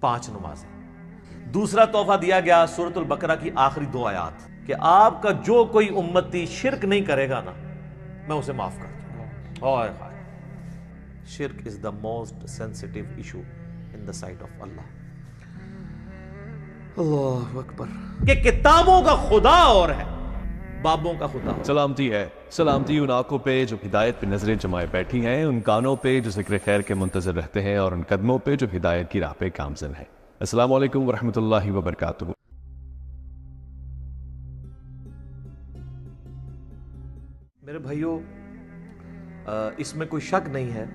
5 نمازیں. دوسرا تحفہ دیا گیا سورۃ البقرہ کی آخری 2 آیات کہ آپ کا جو کوئی امتی شرک نہیں کرے گا نا میں اسے معاف کر دوں گا. ہائے ہائے، شرک is the most sensitive issue in the sight of Allah. اللہ اکبر. کہ کتابوں کا خدا اور ہے، بابوں کا خدا. سلامتی ہے، سلامتی ان آنکھوں پہ جو ہدایت پہ نظریں جمائے بیٹھی ہیں، ان کانوں پہ جو ذکر خیر کے منتظر رہتے ہیں، اور ان قدموں پہ جو ہدایت کی راہ پہ گامزن ہیں. السلام علیکم ورحمۃ اللہ وبرکاتہ. میرے بھائیو، اس میں کوئی شک نہیں ہے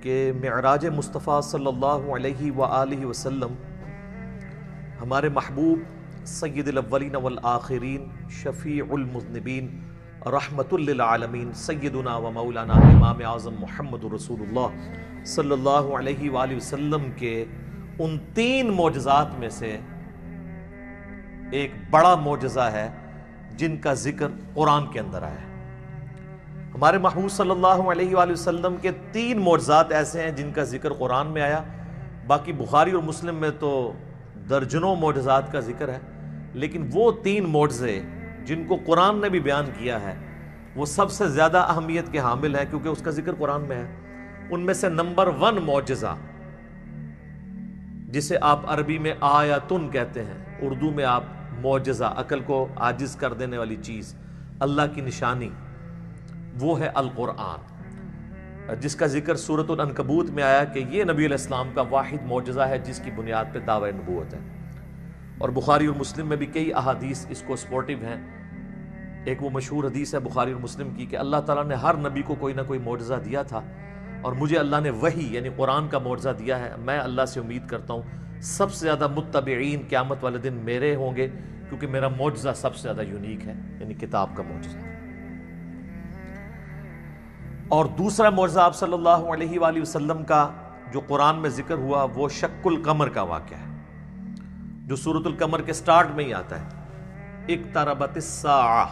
کہ معراج مصطفیٰ صلی اللہ علیہ وآلہ وسلم ہمارے محبوب سید الاولین والآخرین، شفیع المذنبین، رحمت للعالمین، سیدنا و مولانا امام اعظم محمد رسول اللہ صلی اللہ علیہ وآلہ وسلم کے ان 3 معجزات میں سے ایک بڑا معجزہ ہے جن کا ذکر قرآن کے اندر آیا ہے. ہمارے محبوب صلی اللہ علیہ وآلہ وسلم کے 3 معجزات ایسے ہیں جن کا ذکر قرآن میں آیا. باقی بخاری اور مسلم میں تو درجنوں معجزات کا ذکر ہے، لیکن وہ 3 معجزے جن کو قرآن نے بھی بیان کیا ہے وہ سب سے زیادہ اہمیت کے حامل ہیں کیونکہ اس کا ذکر قرآن میں ہے. ان میں سے نمبر 1 معجزہ، جسے آپ عربی میں آیاتن کہتے ہیں، اردو میں آپ معجزہ، عقل کو عاجز کر دینے والی چیز، اللہ کی نشانی، وہ ہے القرآن، جس کا ذکر سورۃ العنکبوت میں آیا کہ یہ نبی علیہ السلام کا واحد معجزہ ہے جس کی بنیاد پہ دعوی نبوت ہے. اور بخاری اور مسلم میں بھی کئی احادیث اس کو سپورٹیو ہیں. ایک وہ مشہور حدیث ہے بخاری اور مسلم کی کہ اللہ تعالیٰ نے ہر نبی کو کوئی نہ کوئی معجزہ دیا تھا، اور مجھے اللہ نے وحی یعنی قرآن کا معجزہ دیا ہے. میں اللہ سے امید کرتا ہوں سب سے زیادہ متبعین قیامت والے دن میرے ہوں گے، کیونکہ میرا معجزہ سب سے زیادہ یونیک ہے، یعنی کتاب کا معجزہ. اور دوسرا معجزہ آپ صلی اللہ علیہ وآلہ وسلم کا جو قرآن میں ذکر ہوا وہ شق القمر کا واقعہ ہے، جو سورۃ القمر کے سٹارٹ میں ہی آتا ہے. اقتربت الساعہ،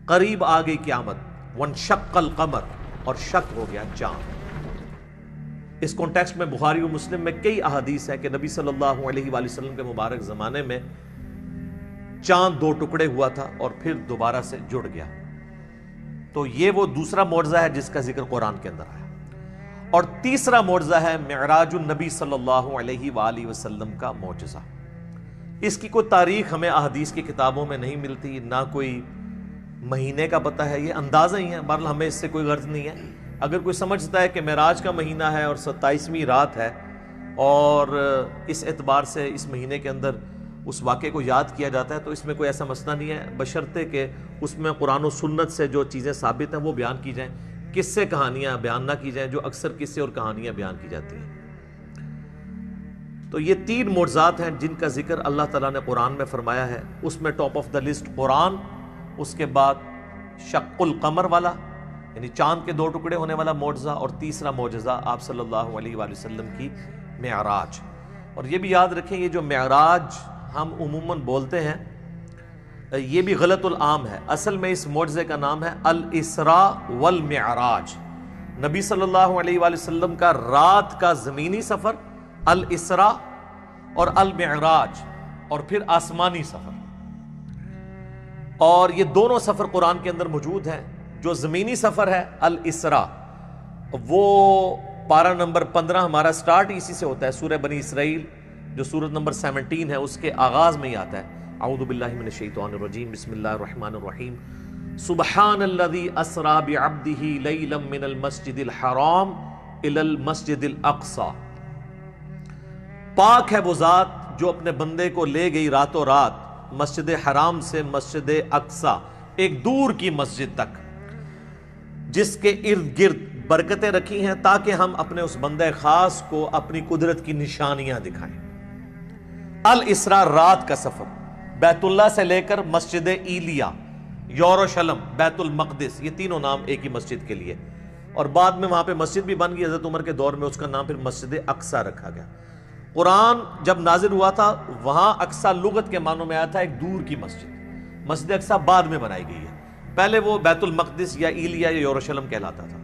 قریب آ گئی قیامت. وانشق القمر، اور شق ہو گیا چاند. اس کانٹیکسٹ میں بخاری و مسلم میں کئی احادیث ہیں کہ نبی صلی اللہ علیہ وآلہ وسلم کے مبارک زمانے میں چاند 2 ٹکڑے ہوا تھا اور پھر دوبارہ سے جڑ گیا. تو یہ وہ دوسرا معجزہ ہے جس کا ذکر قرآن کے اندر آیا. اور تیسرا معجزہ ہے معراج النبی صلی اللہ علیہ وآلہ وسلم کا معجزہ. اس کی کوئی تاریخ ہمیں احادیث کی کتابوں میں نہیں ملتی، نہ کوئی مہینے کا پتہ ہے، یہ اندازہ ہی ہے. بہرحال ہمیں اس سے کوئی غرض نہیں ہے. اگر کوئی سمجھتا ہے کہ معراج کا مہینہ ہے اور 27ویں رات ہے اور اس اعتبار سے اس مہینے کے اندر اس واقعے کو یاد کیا جاتا ہے، تو اس میں کوئی ایسا مسئلہ نہیں ہے، بشرطے کہ اس میں قرآن و سنت سے جو چیزیں ثابت ہیں وہ بیان کی جائیں، قصے کہانیاں بیان نہ کی جائیں جو اکثر قصے اور کہانیاں بیان کی جاتی ہیں. تو یہ 3 معجزات ہیں جن کا ذکر اللہ تعالیٰ نے قرآن میں فرمایا ہے. اس میں ٹاپ آف دا لسٹ قرآن، اس کے بعد شق القمر والا یعنی چاند کے 2 ٹکڑے ہونے والا معجزہ، اور تیسرا معجزہ آپ صلی اللہ علیہ وآلہ وسلم کی معراج. اور یہ بھی یاد رکھیں یہ جو معراج ہم عموماً بولتے ہیں یہ بھی غلط العام ہے. اصل میں اس معجزے کا نام ہے الاسراء والمعراج. نبی صلی اللہ علیہ وآلہ وسلم کا رات کا زمینی سفر الاسراء اور المعراج، اور پھر آسمانی سفر. اور یہ دونوں سفر قرآن کے اندر موجود ہیں. جو زمینی سفر ہے الاسراء، وہ پارہ نمبر 15 ہمارا سٹارٹ اسی سے ہوتا ہے. سورہ بنی اسرائیل جو سورت نمبر 17 ہے اس کے آغاز میں ہی آتا ہے. اعوذ باللہ من الشیطان الرجیم، بسم اللہ الرحمن الرحیم. سبحان الذی اسری بعبدہ لیلا من المسجد الحرام الی المسجد الاقصی. پاک ہے وہ ذات جو اپنے بندے کو لے گئی راتوں رات مسجد حرام سے مسجد اقصی، ایک دور کی مسجد تک، جس کے ارد گرد برکتیں رکھی ہیں تاکہ ہم اپنے اس بندے خاص کو اپنی قدرت کی نشانیاں دکھائیں. الاسراء رات کا سفر، بیت اللہ سے لے کر مسجد ایلیا، یروشلم، بیت المقدس، یہ تینوں نام ایک ہی مسجد کے لیے. اور بعد میں وہاں پہ مسجد بھی بن گئی حضرت عمر کے دور میں، اس کا نام پھر مسجد اقصی رکھا گیا. قرآن جب نازل ہوا تھا وہاں اقصی لغت کے معنوں میں آیا تھا ایک دور کی مسجد. مسجد اقصی بعد میں بنائی گئی ہے، پہلے وہ بیت المقدس یا ایلیا یا یروشلم کہلاتا تھا.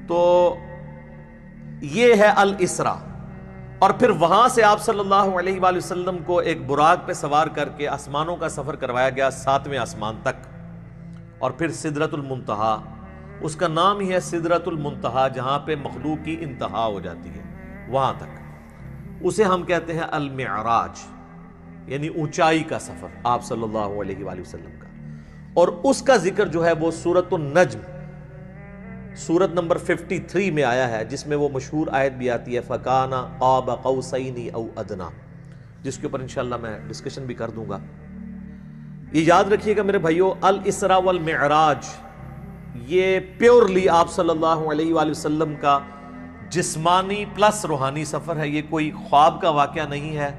تو یہ ہے الاسرا. اور پھر وہاں سے آپ صلی اللہ علیہ وآلہ وسلم کو ایک براق پہ سوار کر کے آسمانوں کا سفر کروایا گیا 7ویں آسمان تک. اور پھر سدرۃ المنتہا، اس کا نام ہی ہے سدرۃ المنتہا، جہاں پہ مخلوق کی انتہا ہو جاتی ہے، وہاں تک. اسے ہم کہتے ہیں المعراج، یعنی اونچائی کا سفر آپ صلی اللہ علیہ وآلہ وسلم کا. اور اس کا ذکر جو ہے وہ سورۃ النجم، سورت نمبر 53 میں آیا ہے، جس میں وہ مشہور آیت بھی آتی ہے فَكَانَ قَابَ قَوْسَيْنِ أَوْ أَدْنَىٰ، جس کے اوپر انشاءاللہ میں ڈسکشن بھی کر دوں گا. یہ یاد رکھیے گا میرے بھائیو، الاسراء والمعراج یہ پیورلی آپ صلی اللہ علیہ وآلہ وسلم کا جسمانی پلس روحانی سفر ہے. یہ کوئی خواب کا واقعہ نہیں ہے،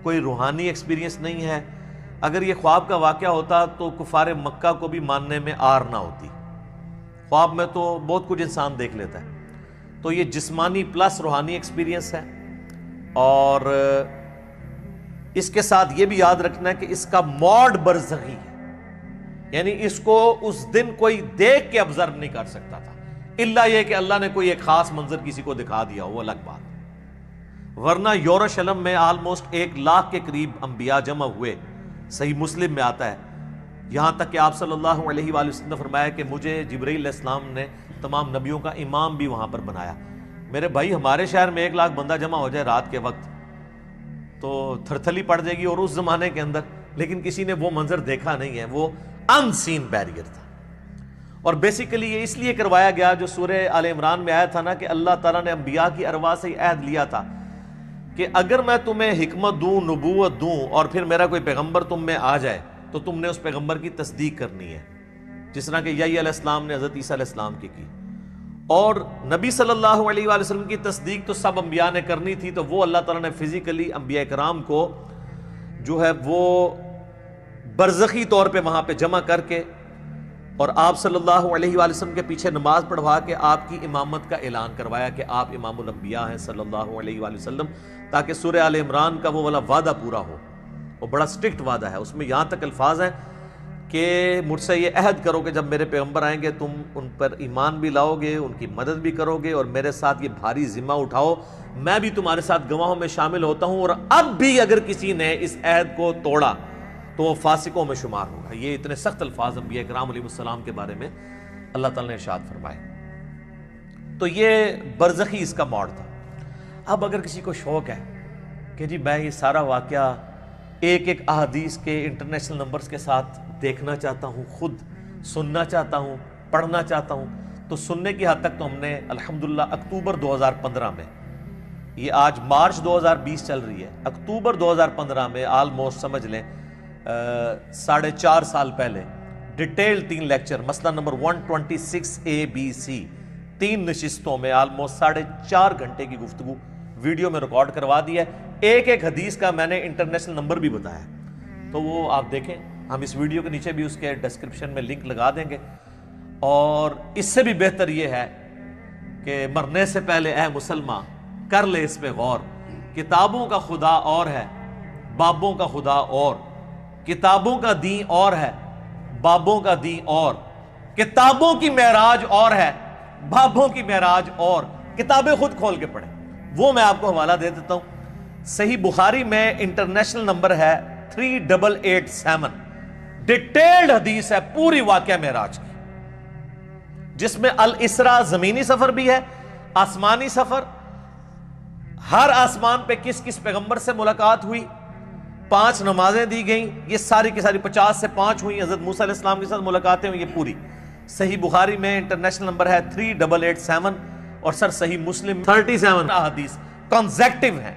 کوئی روحانی ایکسپیرینس نہیں ہے. اگر یہ خواب کا واقعہ ہوتا تو کفار مکہ کو بھی ماننے میں آر نہ ہوتی. خواب میں تو بہت کچھ انسان دیکھ لیتا ہے. تو یہ جسمانی پلس روحانی ایکسپیرینس ہے. اور اس کے ساتھ یہ بھی یاد رکھنا ہے کہ اس کا موڈ برزخی ہے، یعنی اس کو اس دن کوئی دیکھ کے ابزرو نہیں کر سکتا تھا، الا یہ کہ اللہ نے کوئی ایک خاص منظر کسی کو دکھا دیا، وہ الگ بات. ورنہ یورشلم میں آلموسٹ 1 لاکھ کے قریب انبیاء جمع ہوئے، صحیح مسلم میں آتا ہے. یہاں تک کہ آپ صلی اللہ علیہ وآلہ وسلم نے فرمایا کہ مجھے جبرائیل علیہ السلام نے تمام نبیوں کا امام بھی وہاں پر بنایا. میرے بھائی ہمارے شہر میں 1 لاکھ بندہ جمع ہو جائے رات کے وقت تو تھرتھلی پڑ جائے گی، اور اس زمانے کے اندر. لیکن کسی نے وہ منظر دیکھا نہیں ہے، وہ ان سین بیریئر تھا. اور بیسیکلی یہ اس لیے کروایا گیا، جو سورہ آل عمران میں آیا تھا نا کہ اللہ تعالیٰ نے انبیاء کی ارواح سے عہد لیا تھا کہ اگر میں تمہیں حکمت دوں، نبوت دوں، اور پھر میرا کوئی پیغمبر تم میں آ جائے تو تم نے اس پیغمبر کی تصدیق کرنی ہے، جس طرح کہ یحییٰ علیہ السلام نے حضرت عیسیٰ علیہ السلام کی. اور نبی صلی اللہ علیہ وآلہ وسلم کی تصدیق تو سب انبیاء نے کرنی تھی، تو وہ اللہ تعالیٰ نے فزیکلی انبیاء کرام کو جو ہے وہ برزخی طور پہ وہاں پہ جمع کر کے اور آپ صلی اللہ علیہ وآلہ وسلم کے پیچھے نماز پڑھوا کے آپ کی امامت کا اعلان کروایا کہ آپ امام الانبیاء ہیں صلی اللہ علیہ وآلہ وسلم، تاکہ سورہ آل عمران کا وہ والا وعدہ پورا ہو. وہ بڑا سٹرکٹ وعدہ ہے، اس میں یہاں تک الفاظ ہیں کہ مجھ سے یہ عہد کرو کہ جب میرے پیغمبر آئیں گے تم ان پر ایمان بھی لاؤ گے، ان کی مدد بھی کرو گے، اور میرے ساتھ یہ بھاری ذمہ اٹھاؤ، میں بھی تمہارے ساتھ گواہوں میں شامل ہوتا ہوں، اور اب بھی اگر کسی نے اس عہد کو توڑا تو وہ فاسقوں میں شمار ہوگا. یہ اتنے سخت الفاظ انبیاء کرام علیہ السلام کے بارے میں اللہ تعالیٰ نے ارشاد فرمائے. تو یہ برزخی اس کا موڈ تھا. اب اگر کسی کو شوق ہے کہ جی میں یہ سارا واقعہ ایک احادیث کے انٹرنیشنل نمبرز کے ساتھ دیکھنا چاہتا ہوں، خود سننا چاہتا ہوں، پڑھنا چاہتا ہوں، تو سننے کی حد تک تو ہم نے الحمدللہ اکتوبر 2015 میں، یہ آج مارچ 2020 چل رہی ہے، اکتوبر 2015 میں آلموسٹ سمجھ لیں 4.5 سال پہلے ڈیٹیل 3 لیکچر، مسئلہ نمبر 126 ABC 3 نشستوں میں آلموسٹ 4.5 گھنٹے کی گفتگو ویڈیو میں ریکارڈ کروا دی ہے. ایک حدیث کا میں نے انٹرنیشنل نمبر بھی بتایا، تو وہ آپ دیکھیں. ہم اس ویڈیو کے نیچے بھی اس کے ڈسکرپشن میں لنک لگا دیں گے. اور اس سے بھی بہتر یہ ہے کہ مرنے سے پہلے اے مسلمان کر لے اس پہ غور. کتابوں کا خدا اور ہے، بابوں کا خدا اور. کتابوں کا دین اور ہے، بابوں کا دین اور. کتابوں کی معراج اور ہے، بابوں کی معراج اور. کتابیں خود کھول کے پڑھیں. وہ میں آپ کو حوالہ دے دیتا ہوں. صحیح بخاری میں انٹرنیشنل نمبر ہے 3887. ڈیٹیلڈ حدیث ہے پوری واقعہ معراج کی، جس میں الاسراء زمینی سفر بھی ہے، آسمانی سفر، ہر آسمان پہ کس کس پیغمبر سے ملاقات ہوئی، 5 نمازیں دی گئیں، یہ ساری کی ساری 50 سے 5 ہوئی، حضرت موسیٰ علیہ السلام کے ساتھ ملاقاتیں ہوئی. یہ پوری صحیح بخاری میں انٹرنیشنل نمبر ہے 3887. اور سر صحیح مسلم 37 احادیث کنزیکٹیو ہیں.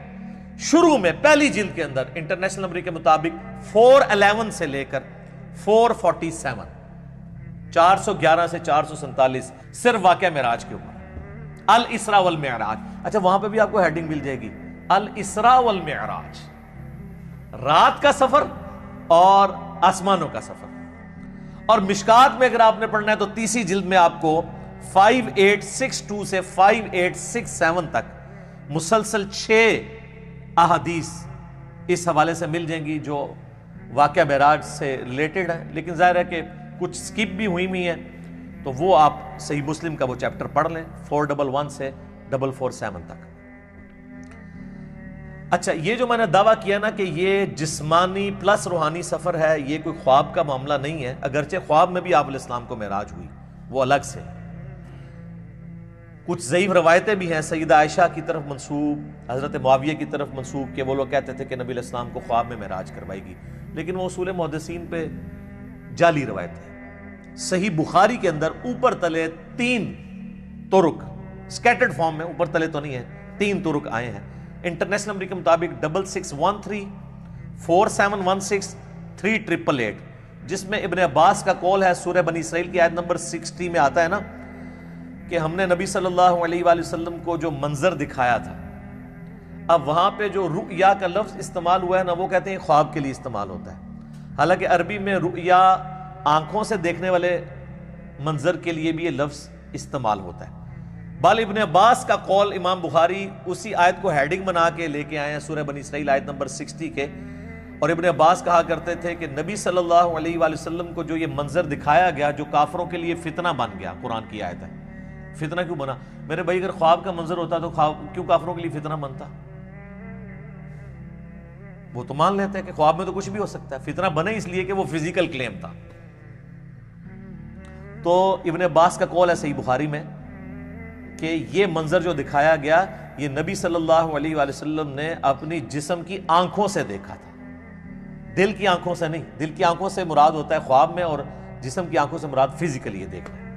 شروع میں پہلی جلد کے اندر انٹرنیشنل نمبر کے مطابق 411 سے لے کر 447، 411 سے 447 صرف واقعہ معراج کے اوپر. الاسراء والمعراج. اچھا وہاں پہ بھی آپ کو ہیڈنگ مل جائے گی، الاسراء والمعراج، رات کا سفر اور آسمانوں کا سفر. اور مشکات میں اگر آپ نے پڑھنا ہے تو تیسری جلد میں آپ کو 5862 سے 5867 تک مسلسل 6 احادیث اس حوالے سے مل جائیں گی جو واقعہ معراج سے ریلیٹڈ ہے. لیکن ظاہر ہے کہ کچھ سکپ بھی ہوئی ہیں، تو وہ آپ صحیح مسلم کا وہ چیپٹر پڑھ لیں 411 سے 447 تک. اچھا، یہ جو میں نے دعویٰ کیا نا کہ یہ جسمانی پلس روحانی سفر ہے، یہ کوئی خواب کا معاملہ نہیں ہے، اگرچہ خواب میں بھی آپ علیہ السلام کو معراج ہوئی، وہ الگ سے. کچھ ضعیف روایتیں بھی ہیں سیدہ عائشہ کی طرف منسوب، حضرت معاویہ کی طرف منسوب، کہ وہ لوگ کہتے تھے کہ نبی علیہ السلام کو خواب میں معراج کروائی گی، لیکن وہ اصول محدثین پہ جعلی روایت ہے. صحیح بخاری کے اندر اوپر تلے 3 طرق سکیٹرڈ فارم میں، اوپر تلے تو نہیں ہے، 3 طرق آئے ہیں. انٹرنیشنل نمبر کے مطابق 6613 4716 3888، جس میں ابن عباس کا قول ہے، سورہ بنی اسرائیل کی آیت نمبر 60 میں آتا ہے نا کہ ہم نے نبی صلی اللہ علیہ وآلہ وسلم کو جو منظر دکھایا تھا. اب وہاں پہ جو رؤیا کا لفظ استعمال ہوا ہے نا، وہ کہتے ہیں خواب کے لیے استعمال ہوتا ہے، حالانکہ عربی میں رؤیا آنکھوں سے دیکھنے والے منظر کے لیے بھی یہ لفظ استعمال ہوتا ہے. بال ابن عباس کا قول امام بخاری اسی آیت کو ہیڈنگ بنا کے لے کے آئے ہیں، سورہ بنی اسرائیل آیت نمبر 60 کے. اور ابن عباس کہا کرتے تھے کہ نبی صلی اللہ علیہ وآلہ وسلم کو جو یہ منظر دکھایا گیا، جو کافروں کے لیے فتنہ بن گیا، قرآن کی آیت ہے. فتنہ کیوں بنا؟ میرے بھائی اگر خواب کا منظر ہوتا تو خواب کیوں کافروں کے لیے فتنہ بنتا؟ وہ تو مان لیتے ہیں کہ خواب میں تو کچھ بھی ہو سکتا ہے، فتنہ بنے اس لیے کہ وہ فزیکل کلیم تھا. تو ابن عباس کا قول ہے صحیح بخاری میں کہ یہ منظر جو دکھایا گیا، یہ نبی صلی اللہ علیہ وآلہ وسلم نے اپنی جسم کی آنکھوں سے دیکھا تھا، دل کی آنکھوں سے نہیں. دل کی آنکھوں سے مراد ہوتا ہے خواب میں، اور جسم کی آنکھوں سے مراد فزیکلی یہ دیکھنا ہے.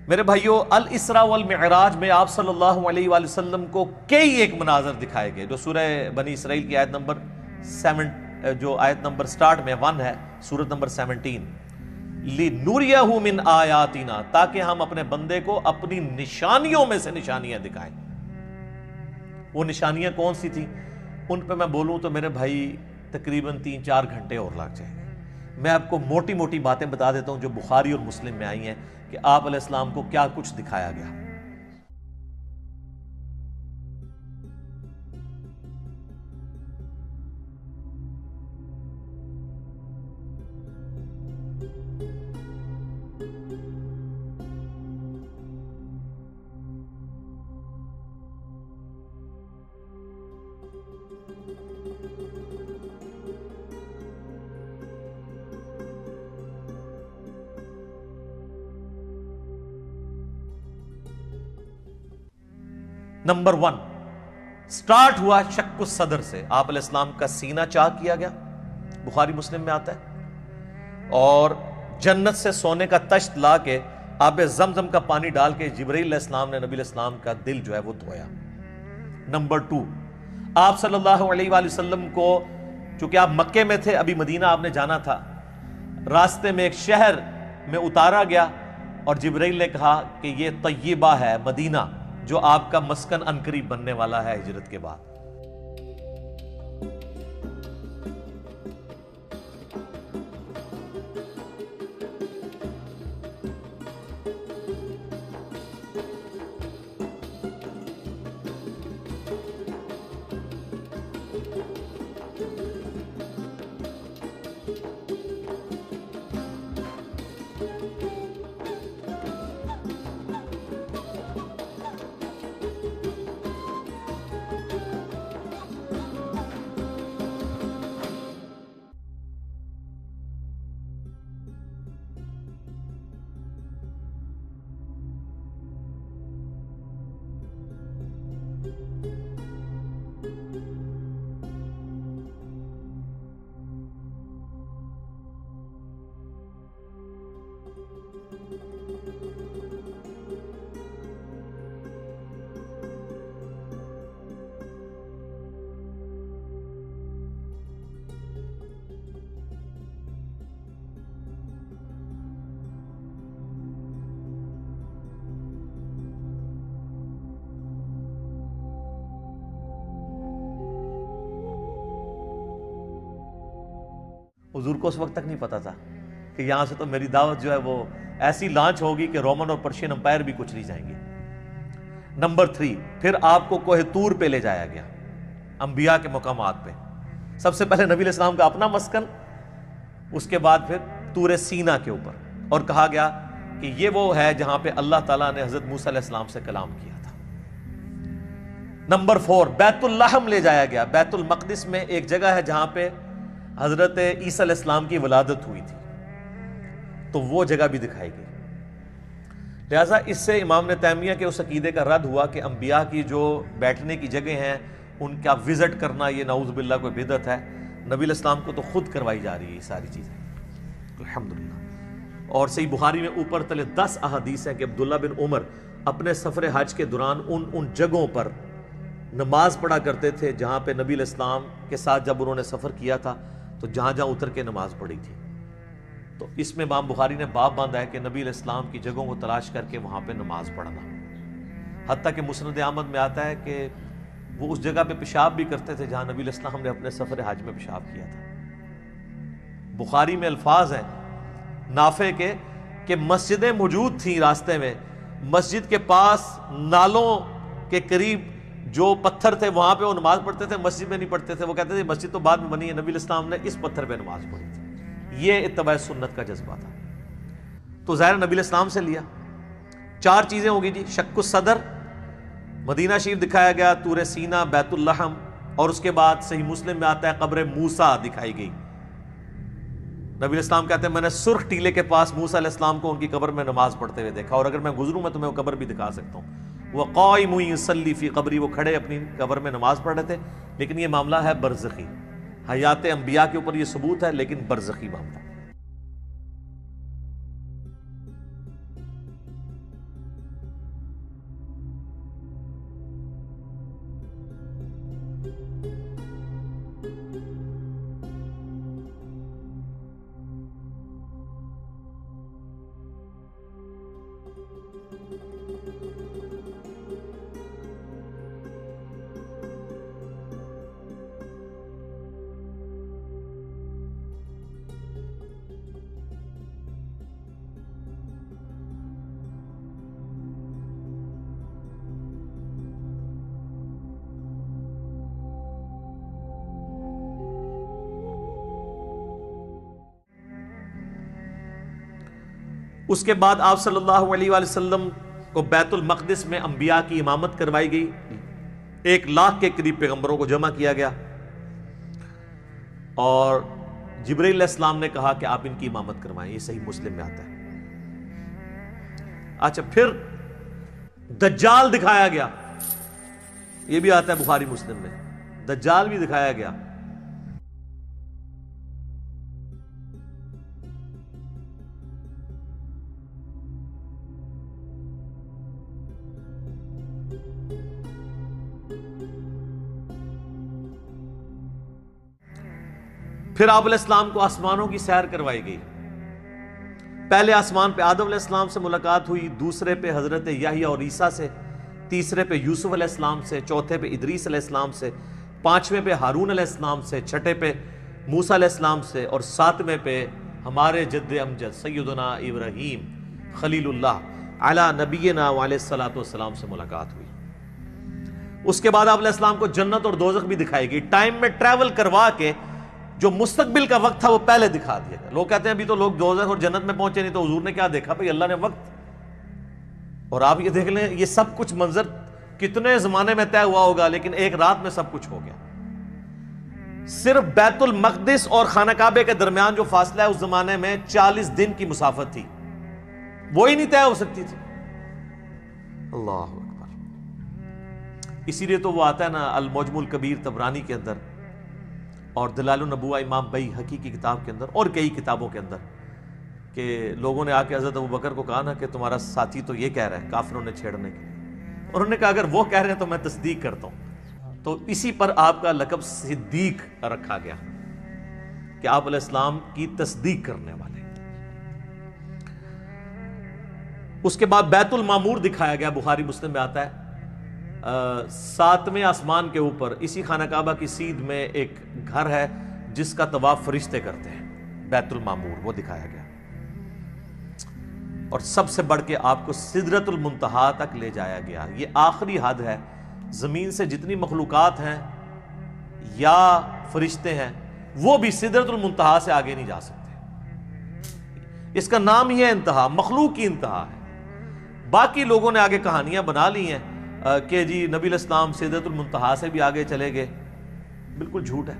میرے بھائیو، الاسراء والمعراج میں آپ صلی اللہ علیہ وآلہ وسلم کو کئی ایک مناظر دکھائے گئے، جو سورہ بنی اسرائیل کی آیت نمبر 7، جو آیت نمبر سٹارٹ میں 1 ہے، سورت نمبر 17، لِنُرِيَهُ مِنْ آیاتنا، تاکہ ہم اپنے بندے کو اپنی نشانیوں میں سے نشانیاں دکھائیں. وہ نشانیاں کون سی تھیں؟ ان پہ میں بولوں تو میرے بھائی تقریباً 3-4 گھنٹے اور لگ جائیں گے. میں آپ کو موٹی موٹی باتیں بتا دیتا ہوں جو بخاری اور مسلم میں آئی ہیں کہ آپ علیہ السلام کو کیا کچھ دکھایا گیا. نمبر 1 سٹارٹ ہوا شق الصدر سے، آپ علیہ السلام کا سینہ چاک کیا گیا، بخاری مسلم میں آتا ہے، اور جنت سے سونے کا تشت لا کے آب زمزم کا پانی ڈال کے جبرائیل علیہ السلام نے نبی علیہ السلام کا دل جو ہے وہ دھویا. نمبر 2 آپ صلی اللہ علیہ وآلہ وسلم کو، چونکہ آپ مکے میں تھے، ابھی مدینہ آپ نے جانا تھا، راستے میں ایک شہر میں اتارا گیا اور جبرائیل نے کہا کہ یہ طیبہ ہے، مدینہ، جو آپ کا مسکن عنقریب بننے والا ہے ہجرت کے بعد. حضور کو اس وقت تک نہیں پتا تھا کہ یہاں سے تو میری دعوت جو ہے وہ ایسی لانچ ہوگی کہ رومن اور پرشین امپائر بھی کچھ نہیں جائیں گے. نمبر 3 پھر آپ کو کوہ طور پہ لے جایا گیا، انبیاء کے مقامات پہ. سب سے پہلے نبی علیہ السلام کا اپنا مسکن، اس کے بعد پھر طور سینا کے اوپر، اور کہا گیا کہ یہ وہ ہے جہاں پہ اللہ تعالیٰ نے حضرت موسیٰ علیہ السلام سے کلام کیا تھا۔ نمبر 4 بیت اللحم لے جایا گیا۔ بیت المقدس میں ایک جگہ ہے جہاں پہ حضرت عیسیٰ علیہ السلام کی ولادت ہوئی تھی، تو وہ جگہ بھی دکھائی گئی۔ لہٰذا اس سے امام ابن تیمیہ کے اس عقیدے کا رد ہوا کہ انبیاء کی جو بیٹھنے کی جگہ ہیں ان کا وزٹ کرنا یہ نعوذ باللہ کوئی بدعت ہے۔ نبی علیہ السلام کو تو خود کروائی جا رہی ہے یہ ساری چیزیں، الحمدللہ۔ اور صحیح بخاری میں اوپر تلے 10 احادیث ہیں کہ عبداللہ بن عمر اپنے سفر حج کے دوران ان جگہوں پر نماز پڑھا کرتے تھے جہاں پہ نبی علیہ السلام کے ساتھ جب انہوں نے سفر کیا تھا تو جہاں جہاں اتر کے نماز پڑھی تھی۔ تو اس میں امام بخاری نے باب باندھا ہے کہ نبی علیہ السلام کی جگہوں کو تلاش کر کے وہاں پہ نماز پڑھنا، حتیٰ کہ مسند احمد میں آتا ہے کہ وہ اس جگہ پہ پیشاب بھی کرتے تھے جہاں نبی علیہ السلام نے اپنے سفر حج میں پیشاب کیا تھا۔ بخاری میں الفاظ ہیں نافع کے کہ مسجدیں موجود تھیں راستے میں، مسجد کے پاس نالوں کے قریب جو پتھر تھے وہاں پہ وہ نماز پڑھتے تھے، مسجد میں نہیں پڑھتے تھے۔ وہ کہتے تھے مسجد تو بعد میں بنی ہے، نبی علیہ السلام نے اس پتھر پہ نماز پڑھی تھی۔ یہ اتباع سنت کا جذبہ تھا۔ تو ظاہر نبی علیہ السلام سے لیا۔ 4 چیزیں ہوگی جی، شق الصدر، مدینہ شریف دکھایا گیا، طور سینا، بیت اللحم، اور اس کے بعد صحیح مسلم میں آتا ہے قبر موسیٰ دکھائی گئی۔ نبی علیہ السلام کہتے ہیں میں نے سرخ ٹیلے کے پاس موسیٰ علیہ السلام کو ان کی قبر میں نماز پڑھتے ہوئے دیکھا، اور اگر میں گزروں میں تمہیں وہ قبر بھی دکھا سکتا ہوں۔ وہ قائم یصلی فی قبری، وہ کھڑے اپنی قبر میں نماز پڑھ رہے تھے، لیکن یہ معاملہ ہے برزخی۔ حیات انبیاء کے اوپر یہ ثبوت ہے، لیکن برزخی معاملہ۔ اس کے بعد آپ صلی اللہ علیہ وآلہ وسلم کو بیت المقدس میں انبیاء کی امامت کروائی گئی۔ 1 لاکھ کے قریب پیغمبروں کو جمع کیا گیا، اور جبرائیل علیہ السلام نے کہا کہ آپ ان کی امامت کروائیں۔ یہ صحیح مسلم میں آتا ہے۔ اچھا، پھر دجال دکھایا گیا، یہ بھی آتا ہے بخاری مسلم میں، دجال بھی دکھایا گیا۔ پھر آپ علیہ السلام کو آسمانوں کی سیر کروائی گئی۔ پہلے آسمان پہ آدم علیہ السلام سے ملاقات ہوئی، دوسرے پہ حضرت یحییٰ اور عیسیٰ سے، تیسرے پہ یوسف علیہ السلام سے، چوتھے پہ ادریس علیہ السلام سے، 5ویں پہ ہارون علیہ السلام سے، 6 پہ موسیٰ علیہ السلام سے، اور 7ویں پہ ہمارے جد امجد سیدنا ابراہیم خلیل اللہ علی نبینا وعلیہ الصلوۃ والسلام سے ملاقات ہوئی۔ اس کے بعد آپ علیہ السلام کو جنت اور دوزخ بھی دکھائی گئی، ٹائم میں ٹریول کروا کے جو مستقبل کا وقت تھا وہ پہلے دکھا دیا گیا۔ لوگ کہتے ہیں ابھی تو لوگ دوزخ اور جنت میں پہنچے نہیں، تو حضور نے کیا دیکھا؟ بھئی اللہ نے وقت۔ اور آپ یہ دیکھ لیں، یہ سب کچھ منظر کتنے زمانے میں طے ہوا ہوگا، لیکن ایک رات میں سب کچھ ہو گیا۔ صرف بیت المقدس اور خانہ کعبے کے درمیان جو فاصلہ ہے اس زمانے میں 40 دن کی مسافت تھی، وہی نہیں طے ہو سکتی تھی۔ اللہ اکبر۔ اسی لیے تو وہ آتا ہے نا المعجم الکبیر طبرانی کے اندر، اور دلائل النبوہ امام بیہقی کی کتاب کے اندر، اور کئی کتابوں کے اندر، کہ لوگوں نے آ کے حضرت ابوبکر کو کہا نا کہ تمہارا ساتھی تو یہ کہہ رہا ہے کافروں نے چھیڑنے کے، اور انہوں نے کہا اگر وہ کہہ رہے ہیں تو میں تصدیق کرتا ہوں۔ تو اسی پر آپ کا لقب صدیق رکھا گیا کہ آپ علیہ السلام کی تصدیق کرنے والے۔ اس کے بعد بیت المعمور دکھایا گیا، بخاری مسلم میں آتا ہے 7ویں آسمان کے اوپر اسی خانہ کعبہ کی سیدھ میں ایک گھر ہے جس کا طواف فرشتے کرتے ہیں، بیت المعمور، وہ دکھایا گیا۔ اور سب سے بڑھ کے آپ کو سدرۃ المنتہا تک لے جایا گیا۔ یہ آخری حد ہے، زمین سے جتنی مخلوقات ہیں یا فرشتے ہیں وہ بھی سدرۃ المنتہا سے آگے نہیں جا سکتے۔ اس کا نام ہی ہے انتہا، مخلوق کی انتہا ہے۔ باقی لوگوں نے آگے کہانیاں بنا لی ہیں کہ جی نبی علیہ السلام سدرۃ المنتہا سے بھی آگے چلے گئے، بالکل جھوٹ ہے،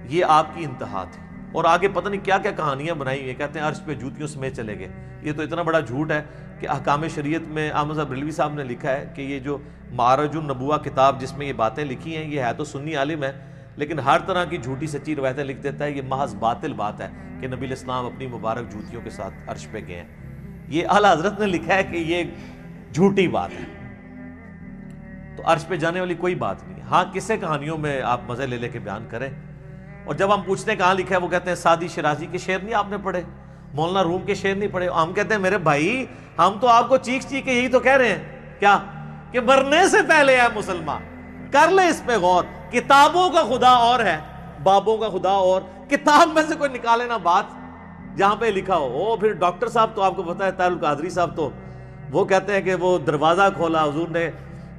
یہ آپ کی انتہا تھی۔ اور آگے پتہ نہیں کیا کیا کہانیاں بنائی ہوئی ہیں، کہتے ہیں عرش پہ جوتیوں سمیت چلے گئے۔ یہ تو اتنا بڑا جھوٹ ہے کہ احکام شریعت میں احمد صاحب بریلوی صاحب نے لکھا ہے کہ یہ جو معارج النبوہ کتاب جس میں یہ باتیں لکھی ہیں، یہ ہے تو سنی عالم ہے لیکن ہر طرح کی جھوٹی سچی روایتیں لکھ دیتا ہے۔ یہ محض باطل بات ہے کہ نبی علیہ السلام اپنی مبارک جوتیوں کے ساتھ عرش پہ گئے ہیں، یہ اعلیٰ حضرت نے لکھا ہے کہ یہ جھوٹی بات ہے، تو عرش پہ جانے والی کوئی بات نہیں ہے۔ ہاں قصے کہانیوں میں آپ مزے لے لے کے بیان کریں، اور جب ہم پوچھتے ہیں کہاں لکھا ہے، وہ کہتے ہیں سعدی شیرازی کے شعر نہیں آپ نے پڑھے، مولانا روم کے شعر نہیں پڑھے۔ ہم کہتے ہیں میرے بھائی ہم تو آپ کو چیخ چیخ کے یہی تو کہہ رہے ہیں کیا کہ مرنے سے پہلے ہے مسلمان، کر لے اس پہ غور۔ کتابوں کا خدا اور ہے، بابوں کا خدا اور، کتاب میں سے کوئی نکالے نا بات جہاں پہ لکھا ہو۔ پھر ڈاکٹر صاحب تو آپ کو پتا ہے طاہر القادری صاحب تو وہ کہتے ہیں کہ وہ دروازہ کھولا حضور نے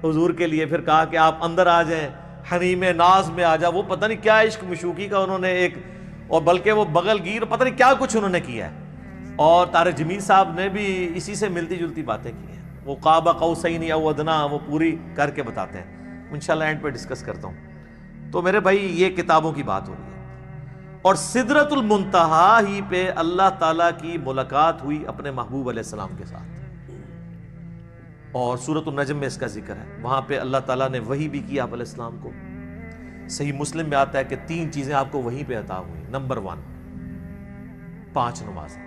حضور کے لیے، پھر کہا کہ آپ اندر آ جائیں، حریم ناز میں آ جا، وہ پتہ نہیں کیا عشق مشوقی کا انہوں نے ایک، اور بلکہ وہ بغل گیر پتہ نہیں کیا کچھ انہوں نے کیا ہے۔ اور طارق جمیل صاحب نے بھی اسی سے ملتی جلتی باتیں کی ہیں، وہ قاب قوسین او ادنا وہ پوری کر کے بتاتے ہیں، انشاءاللہ اینڈ پہ ڈسکس کرتا ہوں۔ تو میرے بھائی یہ کتابوں کی بات ہو رہی ہے، اور سدرۃ المنتہا ہی پہ اللہ تعالیٰ کی ملاقات ہوئی اپنے محبوب علیہ السلام کے ساتھ، اور سورۃ النجم میں اس کا ذکر ہے، وہاں پہ اللہ تعالیٰ نے وحی بھی کی آپ علیہ السلام کو۔ صحیح مسلم میں آتا ہے کہ 3 چیزیں آپ کو وہیں پہ عطا ہوئی۔ نمبر 1 5 نمازیں،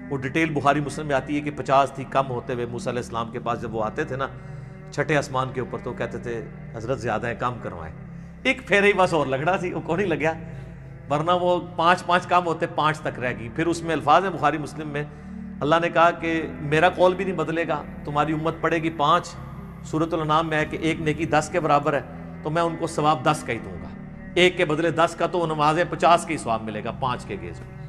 وہ ڈیٹیل بخاری مسلم میں آتی ہے کہ 50 تھی، کم ہوتے ہوئے موسیٰ علیہ السلام کے پاس جب وہ آتے تھے نا چھٹے آسمان کے اوپر، تو کہتے تھے حضرت زیادہ ہیں کام کروائیں، ایک پھیرے ہی بس اور لگنا تھی، وہ کون ہی لگیا، ورنہ وہ 5 کام ہوتے 5 تک رہ گئی۔ پھر اس میں الفاظ ہیں بخاری مسلم میں، اللہ نے کہا کہ میرا قول بھی نہیں بدلے گا، تمہاری امت پڑھے گی 5، سورۃ الانعام میں ہے کہ ایک نیکی 10 کے برابر ہے، تو میں ان کو ثواب 10 کا ہی دوں گا، ایک کے بدلے 10 کا، تو نمازیں 50 کے ہی ثواب ملے گا 5 کے گیز میں۔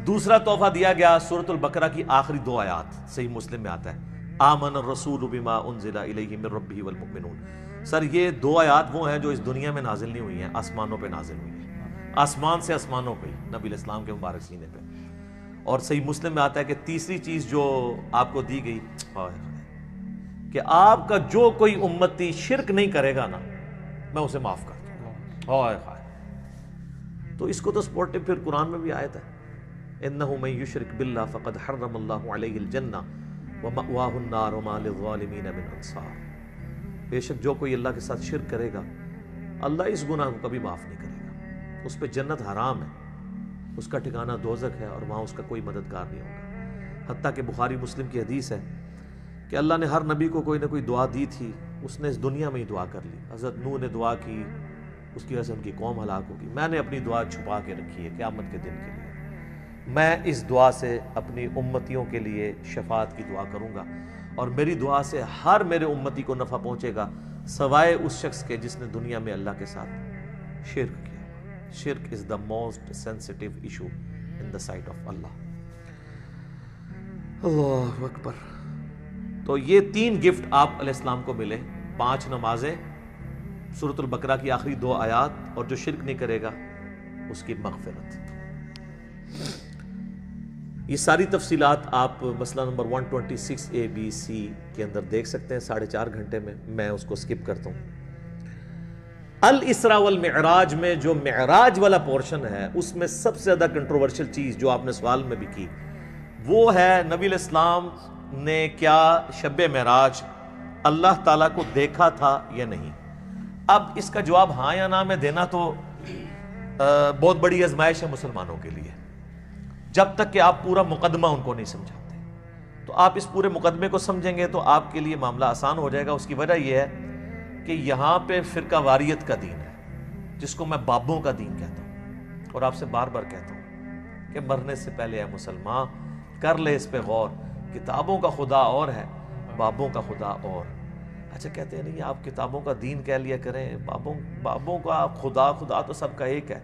دوسرا تحفہ دیا گیا سورۃ البقرہ کی آخری 2 آیات، صحیح مسلم میں آتا ہے آمن الرسول بما انزل الیہ من ربہ والمؤمنون۔ سر یہ 2 آیات وہ ہیں جو اس دنیا میں نازل نہیں ہوئی ہیں، آسمانوں پہ نازل ہوئی ہیں، آسمان سے آسمانوں پہ نبی علیہ السلام کے مبارک سینے پہ۔ اور صحیح مسلم میں آتا ہے کہ تیسری چیز جو آپ کو دی گئی کہ آپ کا جو کوئی امتی شرک نہیں کرے گا نا میں اسے معاف کر دوں گا۔ تو اس کو تو سپورٹو پھر قرآن میں بھی آیت ہے، انہ من یشرک باللہ فقد حرم اللہ علیہ الجنہ ومأواہ النار وما للظالمین من انصار۔ بے شک جو کوئی اللہ کے ساتھ شرک کرے گا اللہ اس گناہ کو کبھی معاف نہیں کرے گا، اس پہ جنت حرام ہے، اس کا ٹھکانہ دوزخ ہے، اور وہاں اس کا کوئی مددگار نہیں ہوگا۔ حتیٰ کہ بخاری مسلم کی حدیث ہے کہ اللہ نے ہر نبی کو کوئی نہ کوئی دعا دی تھی، اس نے اس دنیا میں ہی دعا کر لی۔ حضرت نوح نے دعا کی، اس کی وجہ سے ان کی قوم ہلاک ہوگی۔ میں نے اپنی دعا چھپا کے رکھی ہے قیامت کے دن کے لیے، میں اس دعا سے اپنی امتیوں کے لیے شفاعت کی دعا کروں گا، اور میری دعا سے ہر میرے امتی کو نفع پہنچے گا سوائے اس شخص کے جس نے دنیا میں اللہ کے ساتھ شرک کیا۔ شرک is the most sensitive issue in the sight of Allah۔ اللہ اکبر۔ تو یہ 3 گفٹ آپ علیہ السلام کو ملے، 5 نمازیں، سورۃ البقرہ کی آخری 2 آیات، اور جو شرک نہیں کرے گا اس کی مغفرت۔ یہ ساری تفصیلات آپ مسئلہ نمبر 126 ABC کے اندر دیکھ سکتے ہیں 4.5 گھنٹے میں اس کو سکپ کرتا ہوں۔ الاسراء والمعراج میں جو معراج والا پورشن ہے اس میں سب سے زیادہ کنٹروورشل چیز جو آپ نے سوال میں بھی کی وہ ہے نبی علیہ السلام نے کیا شب معراج اللہ تعالیٰ کو دیکھا تھا یا نہیں۔ اب اس کا جواب ہاں یا نہ میں دینا تو بہت بڑی آزمائش ہے مسلمانوں کے لیے، جب تک کہ آپ پورا مقدمہ ان کو نہیں سمجھاتے۔ تو آپ اس پورے مقدمے کو سمجھیں گے تو آپ کے لیے معاملہ آسان ہو جائے گا۔ اس کی وجہ یہ ہے کہ یہاں پہ فرقہ واریت کا دین ہے، جس کو میں بابوں کا دین کہتا ہوں، اور آپ سے بار بار کہتا ہوں کہ مرنے سے پہلے اے مسلمان کر لے اس پہ غور، کتابوں کا خدا اور ہے، بابوں کا خدا اور۔ اچھا کہتے ہیں نہیں آپ کتابوں کا دین کہہ لیا کریں، بابوں کا خدا تو سب کا ایک ہے۔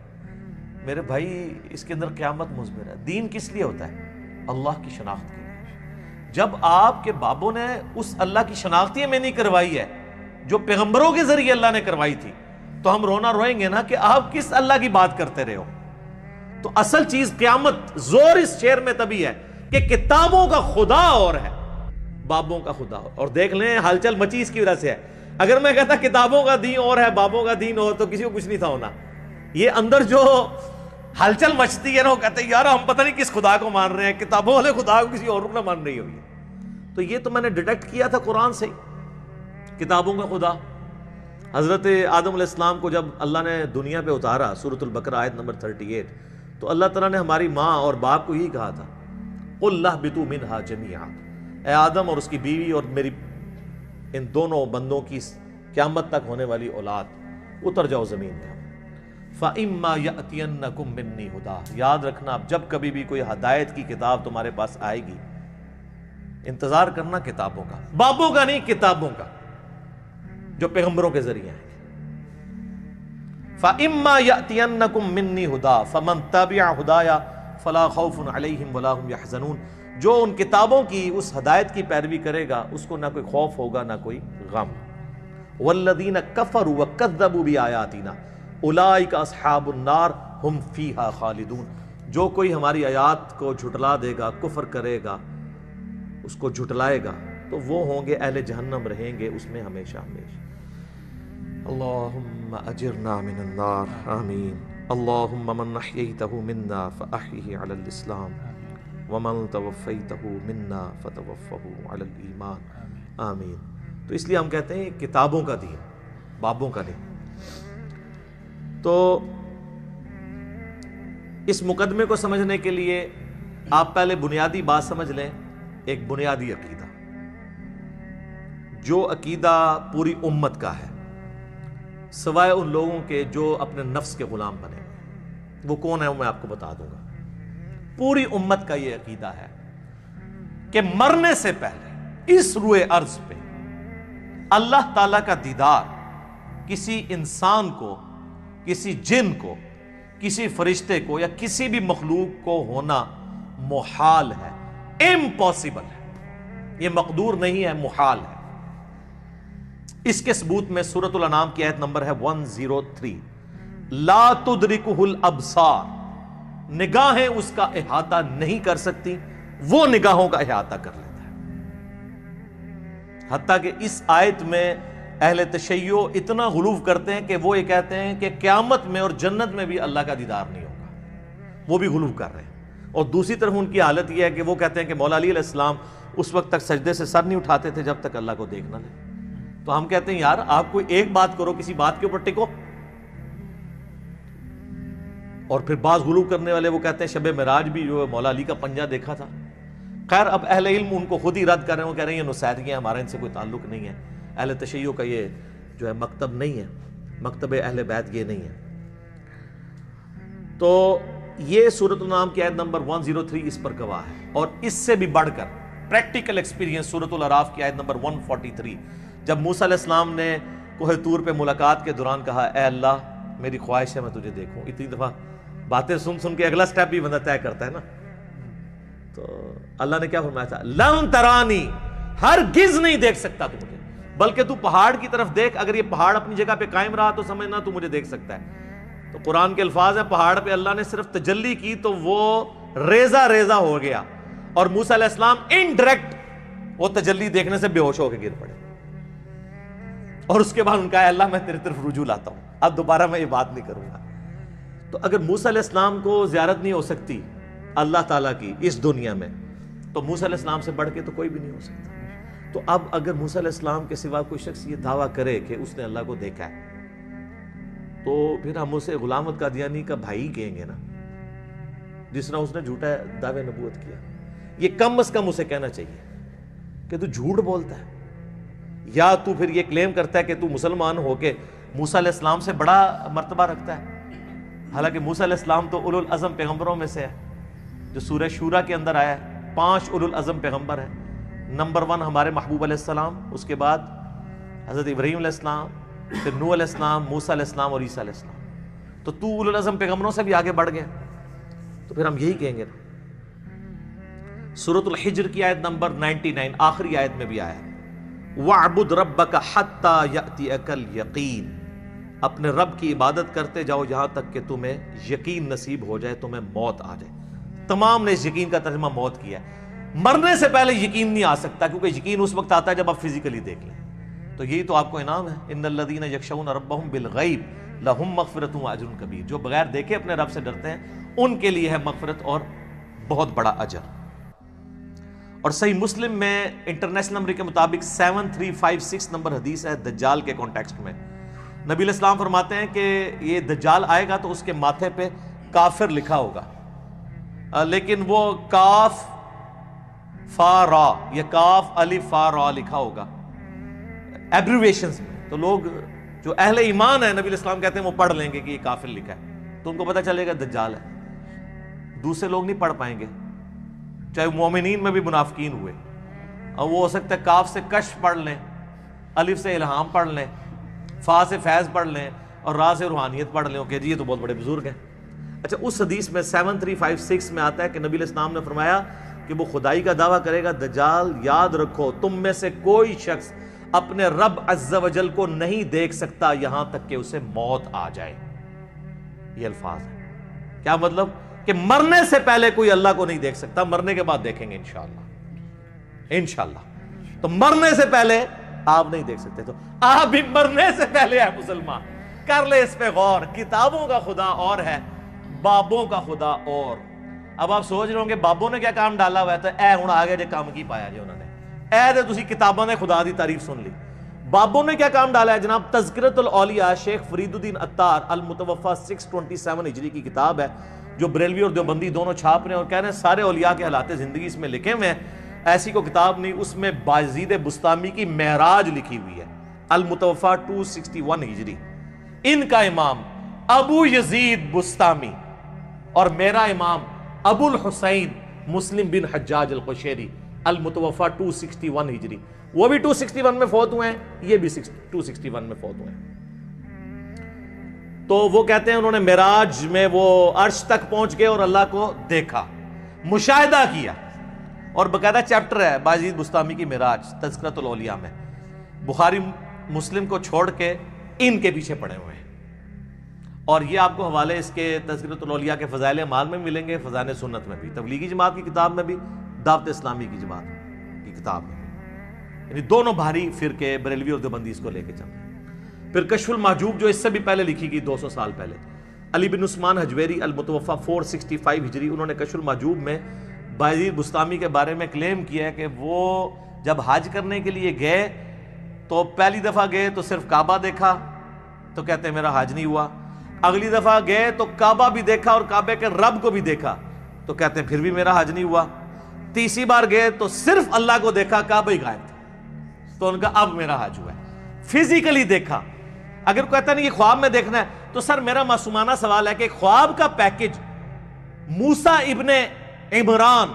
میرے بھائی اس کے اندر قیامت مضمر ہے۔ دین کس لیے ہوتا ہے؟ اللہ کی شناخت کے لیے۔ جب آپ کے بابوں نے اس اللہ کی شناخت ہی میں نہیں کروائی ہے جو پیغمبروں کے ذریعے اللہ نے کروائی تھی، تو ہم رونا روئیں گے نا کہ آپ کس اللہ کی بات کرتے رہے ہو۔ تو اصل چیز قیامت زور اس شعر میں تبھی ہے کہ کتابوں کا خدا اور ہے بابوں کا خدا اور دیکھ لیں ہلچل مچی اس کی وجہ سے ہے. اگر میں کہتا کتابوں کا دین اور ہے بابوں کا دین اور تو کسی کو کچھ نہیں تھا ہونا. یہ اندر جو ہلچل مچتی ہے نا وہ کہتے ہیں یار ہم پتہ نہیں کس خدا کو مان رہے ہیں, کتابوں والے خدا کو کسی اور کو نہ مان رہی ہوگی. تو یہ تو میں نے ڈیٹیکٹ کیا تھا قرآن سے ہی کتابوں کا خدا. حضرت آدم علیہ السلام کو جب اللہ نے دنیا پہ اتارا سورۃ البقرہ آیت نمبر 38 تو اللہ تعالیٰ نے ہماری ماں اور باپ کو یہی کہا تھا قُلْ اهْبِطُوا مِنْهَا جَمِيعًا, اے آدم اور اس کی بیوی اور میری ان دونوں بندوں کی قیامت تک ہونے والی اولاد اتر جاؤ زمین پہ. فَإِمَّا يَأْتِيَنَّكُم مِّنِّي هُدًى, یاد رکھنا اب جب کبھی بھی کوئی ہدایت کی کتاب تمہارے پاس آئے گی انتظار کرنا کتابوں کا, بابوں کا نہیں کتابوں کا جو پیغمبروں کے ذریعے ہیں. فَإِمَّا يَأْتِيَنَّكُم مِّنِّي هُدًى فَمَن تَبِعَ هُدَايَ فَلَا خَوْفٌ عَلَيْهِمْ وَلَا هُمْ يَحْزَنُونَ, جو ان کتابوں کی اس ہدایت کی پیروی کرے گا اس کو نہ کوئی خوف ہوگا نہ کوئی غم. وَالَّذِينَ كَفَرُوا وَكَذَّبُوا بِآيَاتِنَا اولئک اصحاب النار ہم فیہا خالدون, جو کوئی ہماری آیات کو جھٹلا دے گا کفر کرے گا اس کو جھٹلائے گا تو وہ ہوں گے اہل جہنم, رہیں گے اس میں ہمیشہ ہمیشہ. اللہم اجرنا من النار آمین. اللہم من احییتہ منا فاحیہ علی الاسلام ومن توفیتہ منا فتوفہ علی الایمان آمین. تو اس لیے ہم کہتے ہیں کتابوں کا دین بابوں کا نہیں. تو اس مقدمے کو سمجھنے کے لیے آپ پہلے بنیادی بات سمجھ لیں, ایک بنیادی عقیدہ جو عقیدہ پوری امت کا ہے سوائے ان لوگوں کے جو اپنے نفس کے غلام بنے ہوئے. وہ کون ہے وہ میں آپ کو بتا دوں گا. پوری امت کا یہ عقیدہ ہے کہ مرنے سے پہلے اس روئے ارض پہ اللہ تعالی کا دیدار کسی انسان کو, کسی جن کو, کسی فرشتے کو یا کسی بھی مخلوق کو ہونا محال ہے, امپاسبل ہے, یہ مقدور نہیں ہے, محال ہے. اس کے ثبوت میں سورۃ الانعام کی آیت نمبر ہے 103, لا تدرکہ الابصار, نگاہیں اس کا احاطہ نہیں کر سکتی, وہ نگاہوں کا احاطہ کر لیتا ہے. حتیٰ کہ اس آیت میں اہل تشیع اتنا غلو کرتے ہیں کہ وہ یہ کہتے ہیں کہ قیامت میں اور جنت میں بھی اللہ کا دیدار نہیں ہوگا, وہ بھی غلو کر رہے ہیں. اور دوسری طرف ان کی حالت یہ ہے کہ وہ کہتے ہیں کہ مولا علی علیہ السلام اس وقت تک سجدے سے سر نہیں اٹھاتے تھے جب تک اللہ کو دیکھ نہ لے. تو ہم کہتے ہیں یار آپ کوئی ایک بات کرو, کسی بات کے اوپر ٹکو. اور پھر بعض غلو کرنے والے وہ کہتے ہیں شب معراج بھی جو مولا علی کا پنجہ دیکھا تھا. خیر اب اہل علم ان کو خود ہی رد کر رہے ہیں, وہ کہہ رہے ہیں یہ نصیحتیاں, ہمارا ان سے کوئی تعلق نہیں ہے, اہل تشیع کا یہ جو ہے مکتب نہیں ہے, مکتب اہل بیت یہ نہیں ہے. تو یہ سورۃ الانعام کی آیت نمبر 103 اس پر گواہ ہے. اور اس سے بھی بڑھ کر پریکٹیکل ایکسپیرینس سورۃ الاعراف کی آیت نمبر 143, جب موسیٰ علیہ السلام نے کوہ طور پہ ملاقات کے دوران کہا اے اللہ میری خواہش ہے میں تجھے دیکھوں. اتنی دفعہ باتیں سن سن کے اگلا سٹیپ بھی بندہ طے کرتا ہے نا. تو اللہ نے کیا فرمایا تھا, لن ترانی, ہرگز نہیں دیکھ سکتا تو مجھے, بلکہ تو پہاڑ کی طرف دیکھ, اگر یہ پہاڑ اپنی جگہ پہ قائم رہا تو سمجھنا تو مجھے دیکھ سکتا ہے. تو قرآن کے الفاظ ہیں پہاڑ پہ اللہ نے صرف تجلی کی تو وہ ریزہ ریزہ ہو گیا, اور موسیٰ علیہ السلام انڈائریکٹ وہ تجلی دیکھنے سے بے ہوش ہو کے گر پڑے. اور اس کے بعد ان کا ہے اللہ میں تیری طرف رجوع لاتا ہوں, اب دوبارہ میں یہ بات نہیں کروں گا. تو اگر موسیٰ علیہ السلام کو زیارت نہیں ہو سکتی اللہ تعالیٰ کی اس دنیا میں, تو موسیٰ علیہ السلام سے بڑھ کے تو کوئی بھی نہیں ہو سکتا. تو اب اگر موسیٰ علیہ السلام کے سوا کوئی شخص یہ دعویٰ کرے کہ اس نے اللہ کو دیکھا ہے تو پھر ہم اسے غلام احمد قادیانی کا بھائی کہیں گے نا, جس طرح اس نے جھوٹا دعوے نبوت کیا. یہ کم از کم اسے کہنا چاہیے کہ تو جھوٹ بولتا ہے, یا تو پھر یہ کلیم کرتا ہے کہ تو مسلمان ہو کے موسیٰ علیہ السلام سے بڑا مرتبہ رکھتا ہے. حالانکہ موسیٰ علیہ السلام تو اولو العزم پیغمبروں میں سے ہے, جو سورہ شورا کے اندر آیا ہے. 5 اولو العزم پیغمبر ہیں. نمبر 1 ہمارے محبوب علیہ السلام, اس کے بعد حضرت ابراہیم علیہ السلام, پھر نوح علیہ السلام, موسیٰ علیہ السلام اور عیسیٰ علیہ السلام. تو اولو العزم پیغمبروں سے بھی آگے بڑھ گئے. تو پھر ہم یہی کہیں گے. سورۃ الحجر کی آیت نمبر 99 آخری آیت میں بھی آیا ہے وَاعْبُدْ رَبَّكَ حَتَّى يَأْتِيَكَ الْيَقِينُ, اپنے رب کی عبادت کرتے جاؤ یہاں تک کہ تمہیں یقین نصیب ہو جائے، تمہیں موت آ جائے۔ تمام نے اس یقین کا ترجمہ موت کیا ہے۔ مرنے سے پہلے یقین نہیں آ سکتا، کیونکہ یقین اس وقت آتا ہے جب آپ فزیکلی دیکھ لیں۔ تو یہی تو آپ کو انعام ہے، ان الذین یخشون ربہم بالغیب لہم مغفرۃ واجر کبیر۔ جو بغیر دیکھے اپنے رب سے ڈرتے ہیں ان کے لیے ہے مغفرت اور بہت بڑا اجر۔ اور صحیح مسلم میں انٹرنیشنل نمبر کے مطابق 7356 نمبر حدیث ہے دجال کے کانٹیکسٹ میں۔ نبی علیہ السلام فرماتے ہیں کہ یہ دجال آئے گا تو اس کے ماتھے پہ کافر لکھا ہوگا، لیکن وہ کاف فا را یا کاف الف فا را لکھا ہوگا ایبریویشنز میں۔ تو لوگ جو اہل ایمان ہیں نبی علیہ السلام کہتے ہیں وہ پڑھ لیں گے کہ یہ کافر لکھا ہے، تو ان کو پتہ چلے گا دجال ہے۔ دوسرے لوگ نہیں پڑھ پائیں گے، چاہے مومنین میں بھی منافقین ہوئے، اور وہ ہو سکتا ہے کاف سے کشف پڑھ لیں، الف سے الہام پڑھ لیں، فا سے فیض پڑھ لیں، اور را سے روحانیت پڑھ لیں کہ جی یہ تو بہت بڑے بزرگ ہیں۔ اچھا، اس حدیث میں 7356 میں آتا ہے کہ نبی علیہ السلام نے فرمایا کہ وہ خدائی کا دعویٰ کرے گا، دجال یاد رکھو تم میں سے کوئی شخص اپنے رب عز و جل کو نہیں دیکھ سکتا یہاں تک کہ اسے موت آ جائے۔ یہ الفاظ ہیں۔ کیا مطلب؟ کہ مرنے سے پہلے کوئی اللہ کو نہیں دیکھ سکتا، مرنے کے بعد دیکھیں گے انشاءاللہ۔ انشاءاللہ تو مرنے سے پہلے آپ نہیں دیکھ سکتے، تو آپ بھی مرنے سے پہلے ہے مسلمان، کر لے اس پہ غور۔ کتابوں کا خدا اور ہے، بابوں کا خدا اور۔ اب آپ سوچ رہے ہوں کہ بابوں نے کیا کام ڈالا ہوا ہے، تو اے ہوں آگے جو کام کی پایا جی انہوں نے، اے دے تسی کتابوں نے خدا دی تعریف سن لی۔ بابوں نے کیا کام ڈالا ہے جناب؟ تذکرۃ الاولیاء شیخ فرید الدین عطار المتوفی 627 ہجری کی کتاب ہے، جو بریلوی اور دیوبندی دونوں چھاپ رہے ہیں اور کہہ رہے ہیں سارے اولیاء کے حالات زندگی اس میں لکھے ہوئے ہیں۔ ایسی کوئی کتاب نہیں، اس میں بایزید بستامی کی معراج لکھی ہوئی ہے، المتوفی 261 ہجری۔ ان کا امام ابو یزید بستامی اور میرا امام ابو الحسین مسلم بن حجاج القشیری، المتوفی 261 ہجری۔ وہ بھی 261 میں فوت ہوئے ہیں، یہ بھی 261 میں فوت ہوئے ہیں۔ تو وہ کہتے ہیں انہوں نے معراج میں وہ عرش تک پہنچ گئے اور اللہ کو دیکھا، مشاہدہ کیا، اور باقاعدہ چیپٹر ہے بایزید بستامی کی معراج تذکرۃ الاولیاء میں۔ بخاری مسلم کو چھوڑ کے ان کے پیچھے پڑے ہوئے ہیں۔ اور یہ آپ کو حوالے اس کے تذکرۃ الاولیاء کے فضائل اعمال میں ملیں گے، فضائل سنت میں بھی، تبلیغی جماعت کی کتاب میں بھی، دعوت اسلامی کی جماعت کی کتاب میں بھی، یعنی دونوں بھاری فرقے بریلوی اور دیوبندی اس کو لے کے چل رہے ہیں۔ پھر کشف المحجوب جو اس سے بھی پہلے لکھی گئی 200 سال پہلے، علی بن عثمان حجویری المتوفی 465 ہجری، انہوں نے کشف المحجوب میں بایزید بستامی کے بارے میں کلیم کیا ہے کہ وہ جب حج کرنے کے لیے گئے تو پہلی دفعہ گئے تو صرف کعبہ دیکھا، تو کہتے ہیں میرا حج نہیں ہوا۔ اگلی دفعہ گئے تو کعبہ بھی دیکھا اور کعبے کے رب کو بھی دیکھا، تو کہتے ہیں پھر بھی میرا حج نہیں ہوا۔ تیسری بار گئے تو صرف اللہ کو دیکھا، کعبہ ہی غائب تھا، تو ان کا اب میرا حج ہوا ہے۔ فزیکلی دیکھا۔ اگر کہتا نہیں یہ خواب میں دیکھنا ہے، تو سر میرا معصومانہ سوال ہے کہ خواب کا پیکج موسیٰ ابن عمران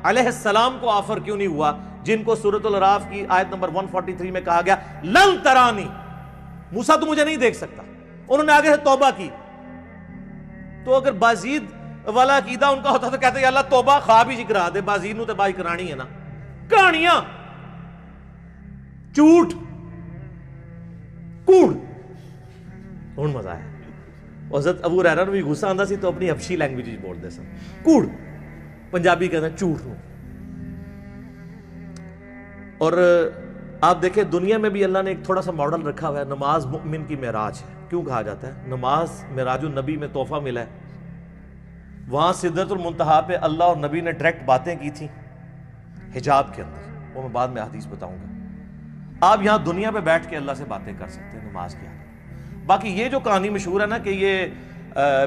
علیہ السلام کو آفر کیوں نہیں ہوا، جن کو سورۃ الاعراف کی آیت نمبر 143 میں کہا گیا لن ترانی، موسیٰ تو مجھے نہیں دیکھ سکتا، انہوں نے آگے سے توبہ کی۔ تو اگر بازید والا عقیدہ ان کا ہوتا تو کہتے ہیں اللہ توبہ خواب ہی کرا دے، بازید نو تے بائی کرانی ہے نا، کہانیاں جھوٹ کوڑ ہوں مزہ ہے۔ حضرت ابو ہریرہ نو بھی غصہ آندا سی تو اپنی حبشی لینگویج وچ بولدے سن، کوڑ پنجابی کہتے ہیں جھوٹ نو۔ اور آپ دیکھیں دنیا میں بھی اللہ نے ایک تھوڑا سا ماڈل رکھا ہوا ہے، نماز مؤمن کی معراج ہے۔ کیوں کہا جاتا ہے نماز معراج النبی میں تحفہ ملا ہے؟ وہاں سدرۃ المنتہا پہ اللہ اور نبی نے ڈائریکٹ باتیں کی تھیں حجاب کے اندر، وہ میں بعد میں حدیث بتاؤں گا۔ آپ یہاں دنیا پہ بیٹھ کے اللہ سے باتیں کر سکتے ہیں نماز کی حالت۔ باقی یہ جو کہانی مشہور ہے نا کہ یہ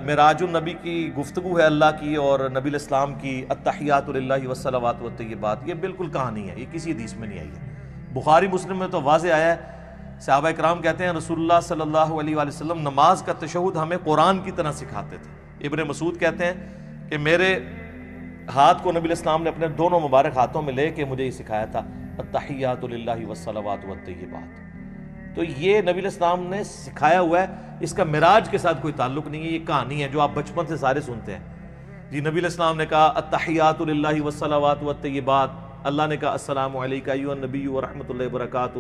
معراج النبی کی گفتگو ہے اللہ کی اور نبی علیہ السلام کی التحیات للہ والصلوات والطیبات، یہ بالکل کہانی ہے، یہ کسی حدیث میں نہیں آئی ہے۔ بخاری مسلم میں تو واضح آیا ہے، صحابہ کرام کہتے ہیں رسول اللہ صلی اللہ علیہ وآلہ وسلم نماز کا تشہد ہمیں قرآن کی طرح سکھاتے تھے۔ ابن مسعود کہتے ہیں کہ میرے ہاتھ کو نبی علیہ السلام نے اپنے دونوں مبارک ہاتھوں میں لے کے مجھے یہ سکھایا تھا التحیات للہ والصلوات والطیبات۔ تو یہ نبی علیہ السلام نے سکھایا ہوا ہے، اس کا معراج کے ساتھ کوئی تعلق نہیں ہے، یہ کہانی ہے جو آپ بچپن سے سارے سنتے ہیں۔ جی نبی علیہ السلام نے کہا التحیات للہ والصلوات والطیبات، اللہ نے کہا السلام علیکہ ایھا النبی ورحمۃ اللہ وبرکاتہ،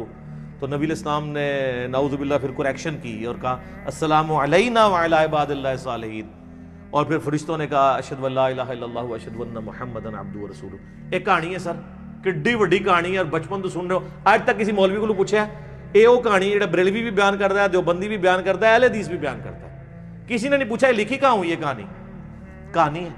تو نبی علیہ السلام نے نعوذ باللہ پھر کریکشن کی اور کہا السلام علینا وعلی عباد اللہ الصالحین، اور پھر فرشتوں نے کہا اشہد ان لا الہ الا اللہ واشہد ان محمدن عبدہ ورسولہ۔ ایک کہانی ہے سر، کڈی وڈی کہانی ہے، اور بچپن تو سن رہے ہو، آج تک کسی مولوی کو پوچھا ہے اے وہ کہانی جڑا بریلوی بھی بیان کرتا ہے، دیوبندی بھی بیان کرتا ہے، اہل حدیث بھی بیان کرتا ہے، کسی نے نہیں پوچھا ہے لکھی کہاں ہوئی یہ کہانی ہے۔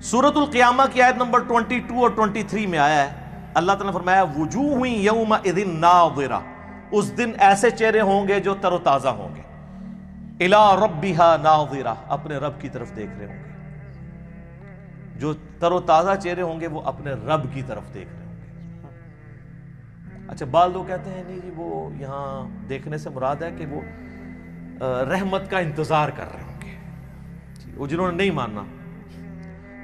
سورۃ القیامہ کی آیت نمبر 22 اور 23 میں آیا ہے، اللہ تعالیٰ نے فرمایا وجوہ یومئذ ناظرہ، اس دن ایسے چہرے ہوں گے جو تر و تازہ ہوں گے، الی ربہا ناظرہ، اپنے رب کی طرف دیکھ رہے ہوں گے، جو تر و تازہ چہرے ہوں گے وہ اپنے رب کی طرف دیکھ رہے ہوں گے۔ اچھا بعض لوگ کہتے ہیں نہیں جی وہ یہاں دیکھنے سے مراد ہے کہ وہ رحمت کا انتظار کر رہے ہوں گے، وہ جنہوں نے نہیں ماننا،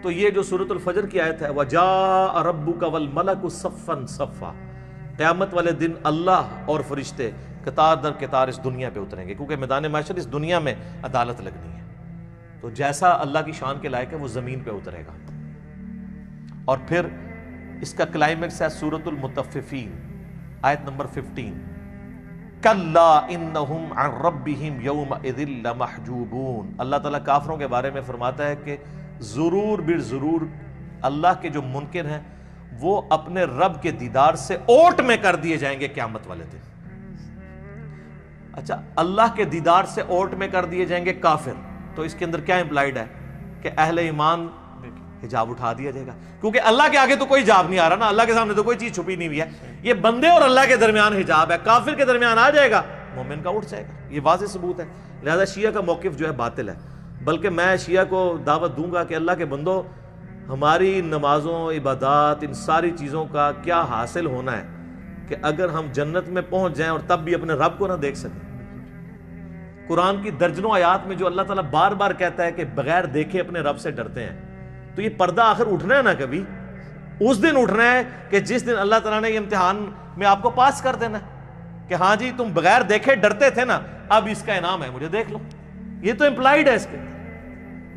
تو یہ جو سورۃ الفجر کی آیت ہے وَجَاءَ رَبُّكَ وَالْمَلَكُ صَفًّا صَفًّا، قیامت والے دن اللہ اور فرشتے قطار در قطار اس دنیا پہ اتریں گے، کیونکہ میدان محشر اس دنیا میں عدالت لگنی ہے، تو جیسا اللہ کی شان کے لائق ہے وہ زمین پہ اترے گا۔ اور پھر اس کا کلائمیکس ہے سورۃ المطففین آیت نمبر 15، کَلَّا إِنَّهُمْ عَنْ رَبِّهِمْ يَوْمَئِذٍ لَمَحْجُوبُونَ، اللہ تعالیٰ کافروں کے بارے میں فرماتا ہے کہ ضرور بالضرور اللہ کے جو منکر ہیں وہ اپنے رب کے دیدار سے اوٹ میں کر دیے جائیں گے قیامت والے دن۔ اچھا اللہ کے دیدار سے اوٹ میں کر دیے جائیں گے کافر، تو اس کے اندر کیا امپلائیڈ ہے کہ اہل ایمان حجاب اٹھا دیا جائے گا، کیونکہ اللہ کے آگے تو کوئی حجاب نہیں آ رہا نا، اللہ کے سامنے تو کوئی چیز چھپی نہیں ہوئی ہے، یہ بندے اور اللہ کے درمیان حجاب ہے، کافر کے درمیان آ جائے گا، مومن کا اٹھ جائے گا، یہ واضح ثبوت ہے۔ لہذا شیعہ کا موقف جو ہے باطل ہے، بلکہ میں شیعہ کو دعوت دوں گا کہ اللہ کے بندوں، ہماری نمازوں عبادات ان ساری چیزوں کا کیا حاصل ہونا ہے کہ اگر ہم جنت میں پہنچ جائیں اور تب بھی اپنے رب کو نہ دیکھ سکیں۔ قرآن کی درجنوں آیات میں جو اللہ تعالیٰ بار بار کہتا ہے کہ بغیر دیکھے اپنے رب سے ڈرتے ہیں، تو یہ پردہ آخر اٹھنا ہے نا، کبھی اس دن اٹھنا ہے کہ جس دن اللہ تعالیٰ نے یہ امتحان میں آپ کو پاس کر دینا ہے کہ ہاں جی تم بغیر دیکھے ڈرتے تھے نا، اب اس کا انعام ہے، مجھے دیکھ لو۔ یہ تو امپلائیڈ ہے اس کے،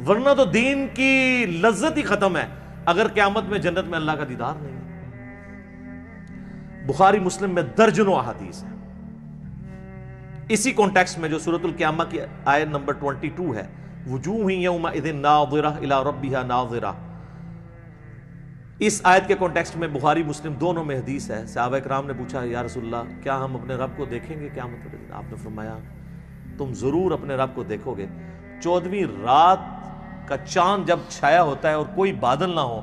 ورنہ تو دین کی لذت ہی ختم ہے اگر قیامت میں جنت میں اللہ کا دیدار نہیں ہے۔ بخاری مسلم میں درجنوں احادیث ہیں اسی کانٹیکسٹ میں جو سورۃ القیامہ کی آیت نمبر 22 ہے، وجوہ یومئذ ناظرہ الی ربہا ناظرہ، اس آیت کے کانٹیکسٹ میں بخاری مسلم دونوں میں حدیث ہے۔ صحابہ کرام نے پوچھا یا رسول اللہ کیا ہم اپنے رب کو دیکھیں گے قیامت والے دن؟ آپ نے فرمایا تم ضرور اپنے رب کو دیکھو گے۔ 14ویں رات کا چاند جب چھایا ہوتا ہے اور کوئی بادل نہ ہو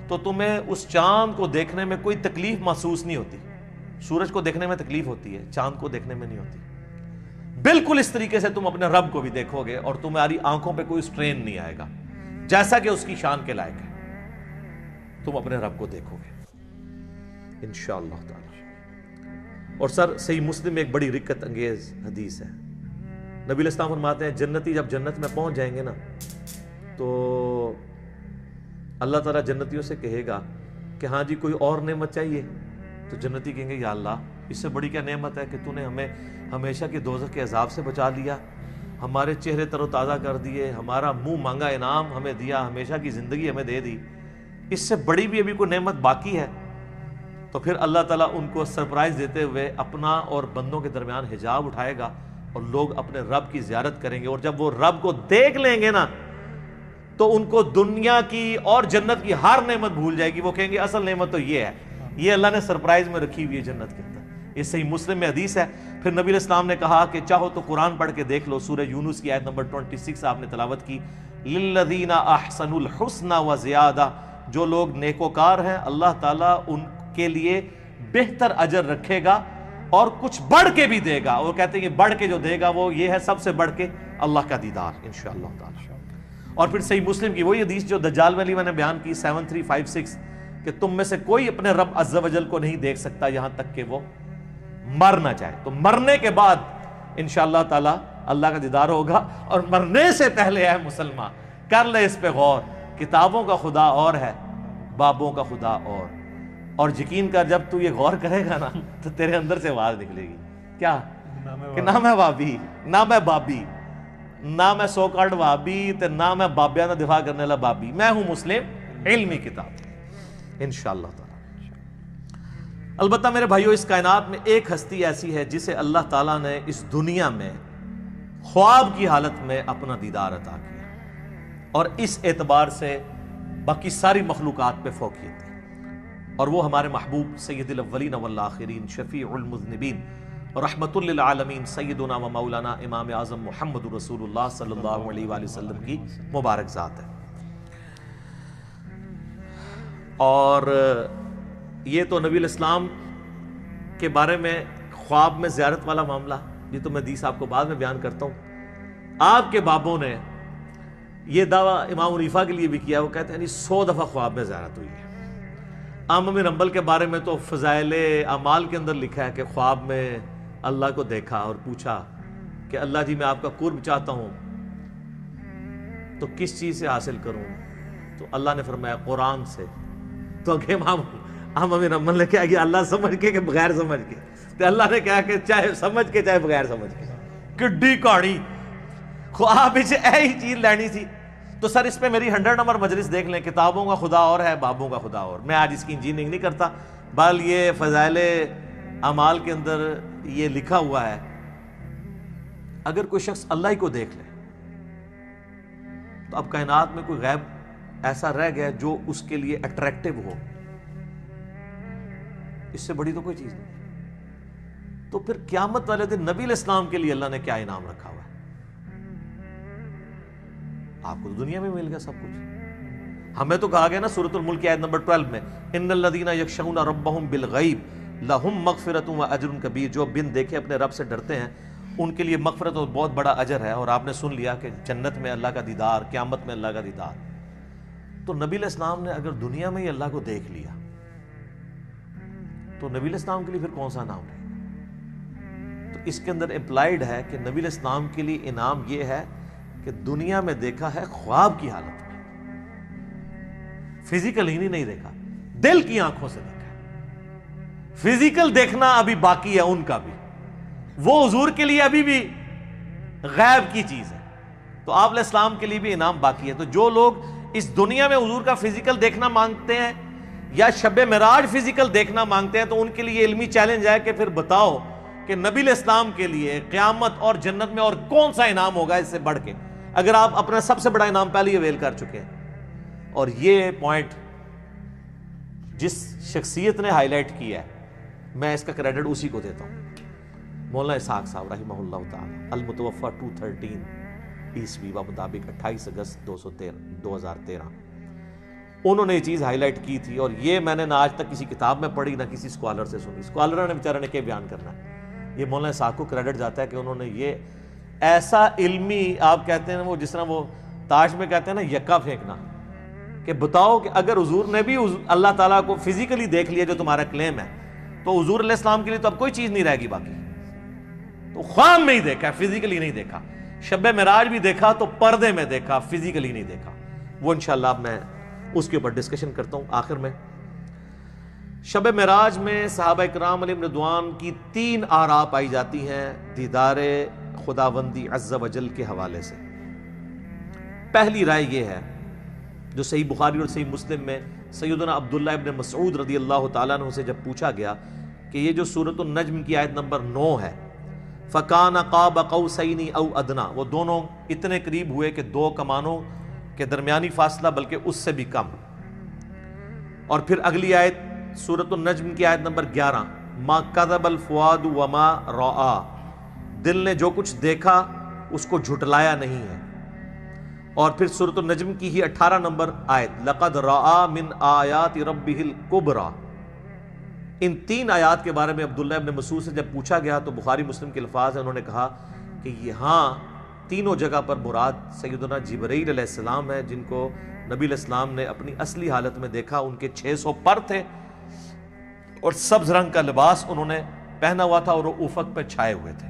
تو تمہیں اس چاند کو دیکھنے میں کوئی تکلیف محسوس نہیں ہوتی۔ سورج کو دیکھنے میں تکلیف ہوتی ہے، چاند کو دیکھنے میں نہیں ہوتی۔ بالکل اس طریقے سے تم اپنے رب کو بھی دیکھو گے اور تمہاری آنکھوں پہ کوئی سٹرین نہیں آئے گا، جیسا کہ اس کی شان کے لائق ہے، تم اپنے رب کو دیکھو گے انشاءاللہ تعالی۔ اور سر صحیح مسلم میں ایک بڑی رکت انگیز حدیث ہے، نبی علیہ السلام فرماتے ہیں جنتی جب جنت میں پہنچ جائیں گے نا تو اللہ تعالیٰ جنتیوں سے کہے گا کہ ہاں جی کوئی اور نعمت چاہیے؟ تو جنتی کہیں گے یا اللہ اس سے بڑی کیا نعمت ہے کہ تو نے ہمیں ہمیشہ کے دوزخ کے عذاب سے بچا لیا، ہمارے چہرے تر و تازہ کر دیے، ہمارا منہ مانگا انعام ہمیں دیا، ہمیشہ کی زندگی ہمیں دے دی، اس سے بڑی بھی ابھی کوئی نعمت باقی ہے؟ تو پھر اللہ تعالیٰ ان کو سرپرائز دیتے ہوئے اپنا اور بندوں کے درمیان حجاب اٹھائے گا اور لوگ اپنے رب کی زیارت کریں گے، اور جب وہ رب کو دیکھ لیں گے نا تو ان کو دنیا کی اور جنت کی ہر نعمت بھول جائے گی، وہ کہیں گے اصل نعمت تو یہ ہے، یہ اللہ نے سرپرائز میں رکھی ہوئی ہے جنت کے اندر۔ یہ صحیح مسلم میں حدیث ہے۔ پھر نبی علیہ السلام نے کہا کہ چاہو تو قرآن پڑھ کے دیکھ لو، سورہ یونس کی آیت نمبر 26 آپ نے تلاوت کی، للذین احسنوا الحسنى وزیادہ، جو لوگ نیکوکار ہیں اللہ تعالیٰ ان کے لیے بہتر اجر رکھے گا اور کچھ بڑھ کے بھی دے گا، اور کہتے ہیں کہ بڑھ کے جو دے گا وہ یہ ہے سب سے بڑھ کے اللہ کا دیدار انشاءاللہ تعالی۔ اور پھر صحیح مسلم کی وہی حدیث جو دجال والی میں نے بیان کی 7356 کہ تم میں سے کوئی اپنے رب عز و جل کو نہیں دیکھ سکتا یہاں تک کہ وہ مر نہ جائے، تو مرنے کے بعد انشاءاللہ تعالی اللہ کا دیدار ہوگا۔ اور مرنے سے پہلے اے مسلمان کر لے اس پہ غور، کتابوں کا خدا اور ہے، بابوں کا خدا اور یقین کر جب تو یہ غور کرے گا نا تو تیرے اندر سے آواز نکلے گی، کیا کہ نہ میں بابی، نہ میں بابی، نہ میں سو کارڈ بابی تے نہ میں بابیاں دا دفاع کرنے والا بابی، میں ہوں مسلم علمی کتاب انشاءاللہ تعالی۔ البتہ میرے بھائیو اس کائنات میں ایک ہستی ایسی ہے جسے اللہ تعالیٰ نے اس دنیا میں خواب کی حالت میں اپنا دیدار عطا کیا، اور اس اعتبار سے باقی ساری مخلوقات پہ فوقیت ہے، اور وہ ہمارے محبوب سید الاولین والآخرین شفیع المذنبین رحمت للعالمین سیدنا و مولانا امام اعظم محمد رسول اللہ صلی اللہ علیہ وآلہ وسلم کی مبارک ذات ہے۔ اور یہ تو نبی الاسلام کے بارے میں خواب میں زیارت والا معاملہ، یہ تو میں حدیث آپ کو بعد میں بیان کرتا ہوں۔ آپ کے بابوں نے یہ دعویٰ امام حنیفہ کے لیے بھی کیا، وہ کہتے ہیں 100 دفعہ خواب میں زیارت ہوئی ہے۔ امام بن حنبل کے بارے میں تو فضائل اعمال کے اندر لکھا ہے کہ خواب میں اللہ کو دیکھا اور پوچھا کہ اللہ جی میں آپ کا قرب چاہتا ہوں تو کس چیز سے حاصل کروں، تو اللہ نے فرمایا قرآن سے۔ تو امام بن حنبل نے کہا کہ اللہ سمجھ کے کہ بغیر سمجھ کے، تو اللہ نے کہا کہ چاہے سمجھ کے چاہے بغیر سمجھ کے، کڈی کہانی خواب وچ ایہی چیز لینی سی۔ تو سر اس پہ میری 100 نمبر مجلس دیکھ لیں، کتابوں کا خدا اور ہے، بابوں کا خدا اور۔ میں آج اس کی انجینئرنگ نہیں کرتا، بل یہ فضائل اعمال کے اندر یہ لکھا ہوا ہے، اگر کوئی شخص اللہ ہی کو دیکھ لے تو اب کائنات میں کوئی غیب ایسا رہ گیا جو اس کے لیے اٹریکٹیو ہو، اس سے بڑی تو کوئی چیز نہیں۔ تو پھر قیامت والے دن نبی علیہ السلام کے لیے اللہ نے کیا انعام رکھا ہوا ہے؟ آپ کو دنیا میں مل گیا سب کچھ۔ ہمیں تو کہا گیا نا سورۃ الملک آیت نمبر 12 میں، ان الذین یخشون ربهم بالغیب لہم مغفرۃ و اجر کبیر، جو بن دیکھے اپنے رب سے ڈرتے ہیں ان کے لیے مغفرت اور بہت بڑا اجر ہے۔ اور آپ نے سن لیا کہ جنت میں اللہ کا دیدار، قیامت میں اللہ کا دیدار۔ تو نبی علیہ السلام نے اگر دنیا میں ہی اللہ کو دیکھ لیا تو نبی علیہ السلام کے لیے پھر کون سا انعام رہے گا؟ تو اس کے اندر امپلائڈ ہے کہ نبی علیہ السلام کے لیے انعام یہ ہے کہ دنیا میں دیکھا ہے خواب کی حالت میں، فزیکل ہی نہیں دیکھا، دل کی آنکھوں سے دیکھا۔ فزیکل دیکھنا ابھی باقی ہے ان کا بھی، وہ حضور کے لیے ابھی بھی غیب کی چیز ہے، تو آپ علیہ السلام کے لیے بھی انعام باقی ہے۔ تو جو لوگ اس دنیا میں حضور کا فزیکل دیکھنا مانگتے ہیں یا شب معراج فزیکل دیکھنا مانگتے ہیں، تو ان کے لیے علمی چیلنج ہے کہ پھر بتاؤ کہ نبی علیہ السلام کے لیے قیامت اور جنت میں اور کون سا انعام ہوگا اس سے بڑھ کے، اگر آپ اپنا سب سے بڑا انعام پہلے ہی اویل کر چکے ہیں۔ اور یہ پوائنٹ جس شخصیت نے ہائی لائٹ کیا ہے، میں اس کا کریڈٹ اسی کو دیتا ہوں، مولانا اسحاق صاحب رحمہ اللہ تعالی، المتوفی 213 عیسوی مطابق 28 اگست 2013۔ انہوں نے یہ چیز ہائی لائٹ کی تھی، اور یہ میں نے نہ آج تک کسی کتاب میں پڑھی نہ کسی اسکالر سے سنی۔ اسکالر نے بیچارے نے کیا بیان کرنا ہے، یہ مولانا اسحاق کو کریڈٹ جاتا ہے کہ انہوں نے یہ ایسا علمی، آپ کہتے ہیں وہ جس طرح وہ تاش میں کہتے ہیں نا یکا پھینکنا، کہ بتاؤ کہ اگر حضور نے بھی اللہ تعالیٰ کو فزیکلی دیکھ لیا جو تمہارا کلیم ہے، تو حضور علیہ السلام کے لیے تو اب کوئی چیز نہیں رہے گی باقی۔ تو خواب میں ہی دیکھا، فزیکلی نہیں دیکھا، شب معراج بھی دیکھا تو پردے میں دیکھا، فزیکلی نہیں دیکھا۔ وہ انشاءاللہ اب میں اس کے اوپر ڈسکشن کرتا ہوں آخر میں۔ شب معراج میں صحابہ اکرام علیہم رضوان کی 3 آراء پائی جاتی ہیں دیدار خداوندی عز و جل کے حوالے سے۔ پہلی رائے یہ ہے جو صحیح بخاری اور صحیح مسلم میں سیدنا عبداللہ ابن مسعود رضی اللہ تعالیٰ عنہ سے جب پوچھا گیا کہ یہ جو سورۃ النجم کی آیت نمبر 9 ہے، فَكَانَ قَابَ قَوْسَيْنِ أَوْ أَدْنَىٰ، وہ دونوں اتنے قریب ہوئے کہ 2 کمانوں کے درمیانی فاصلہ بلکہ اس سے بھی کم۔ اور پھر اگلی آیت سورۃ النجم کی آیت نمبر 11، مَا كَذَبَ الْفُؤَادُ وَمَا رَأَىٰ، دل نے جو کچھ دیکھا اس کو جھٹلایا نہیں ہے۔ اور پھر سورۃ النجم کی ہی 18 نمبر آیت، لَقَدْ رَأَىٰ مِنْ آیَاتِ رَبِّهِ الْكُبْرَىٰ۔ ان 3 آیات کے بارے میں عبداللہ ابن مسعود سے جب پوچھا گیا تو بخاری مسلم کے الفاظ ہیں، انہوں نے کہا کہ یہاں تینوں جگہ پر مراد سیدنا جبرائیل علیہ السلام ہے، جن کو نبی علیہ السلام نے اپنی اصلی حالت میں دیکھا۔ ان کے 600 پر تھے اور سبز رنگ کا لباس انہوں نے پہنا ہوا تھا اور وہ افق پہ چھائے ہوئے تھے۔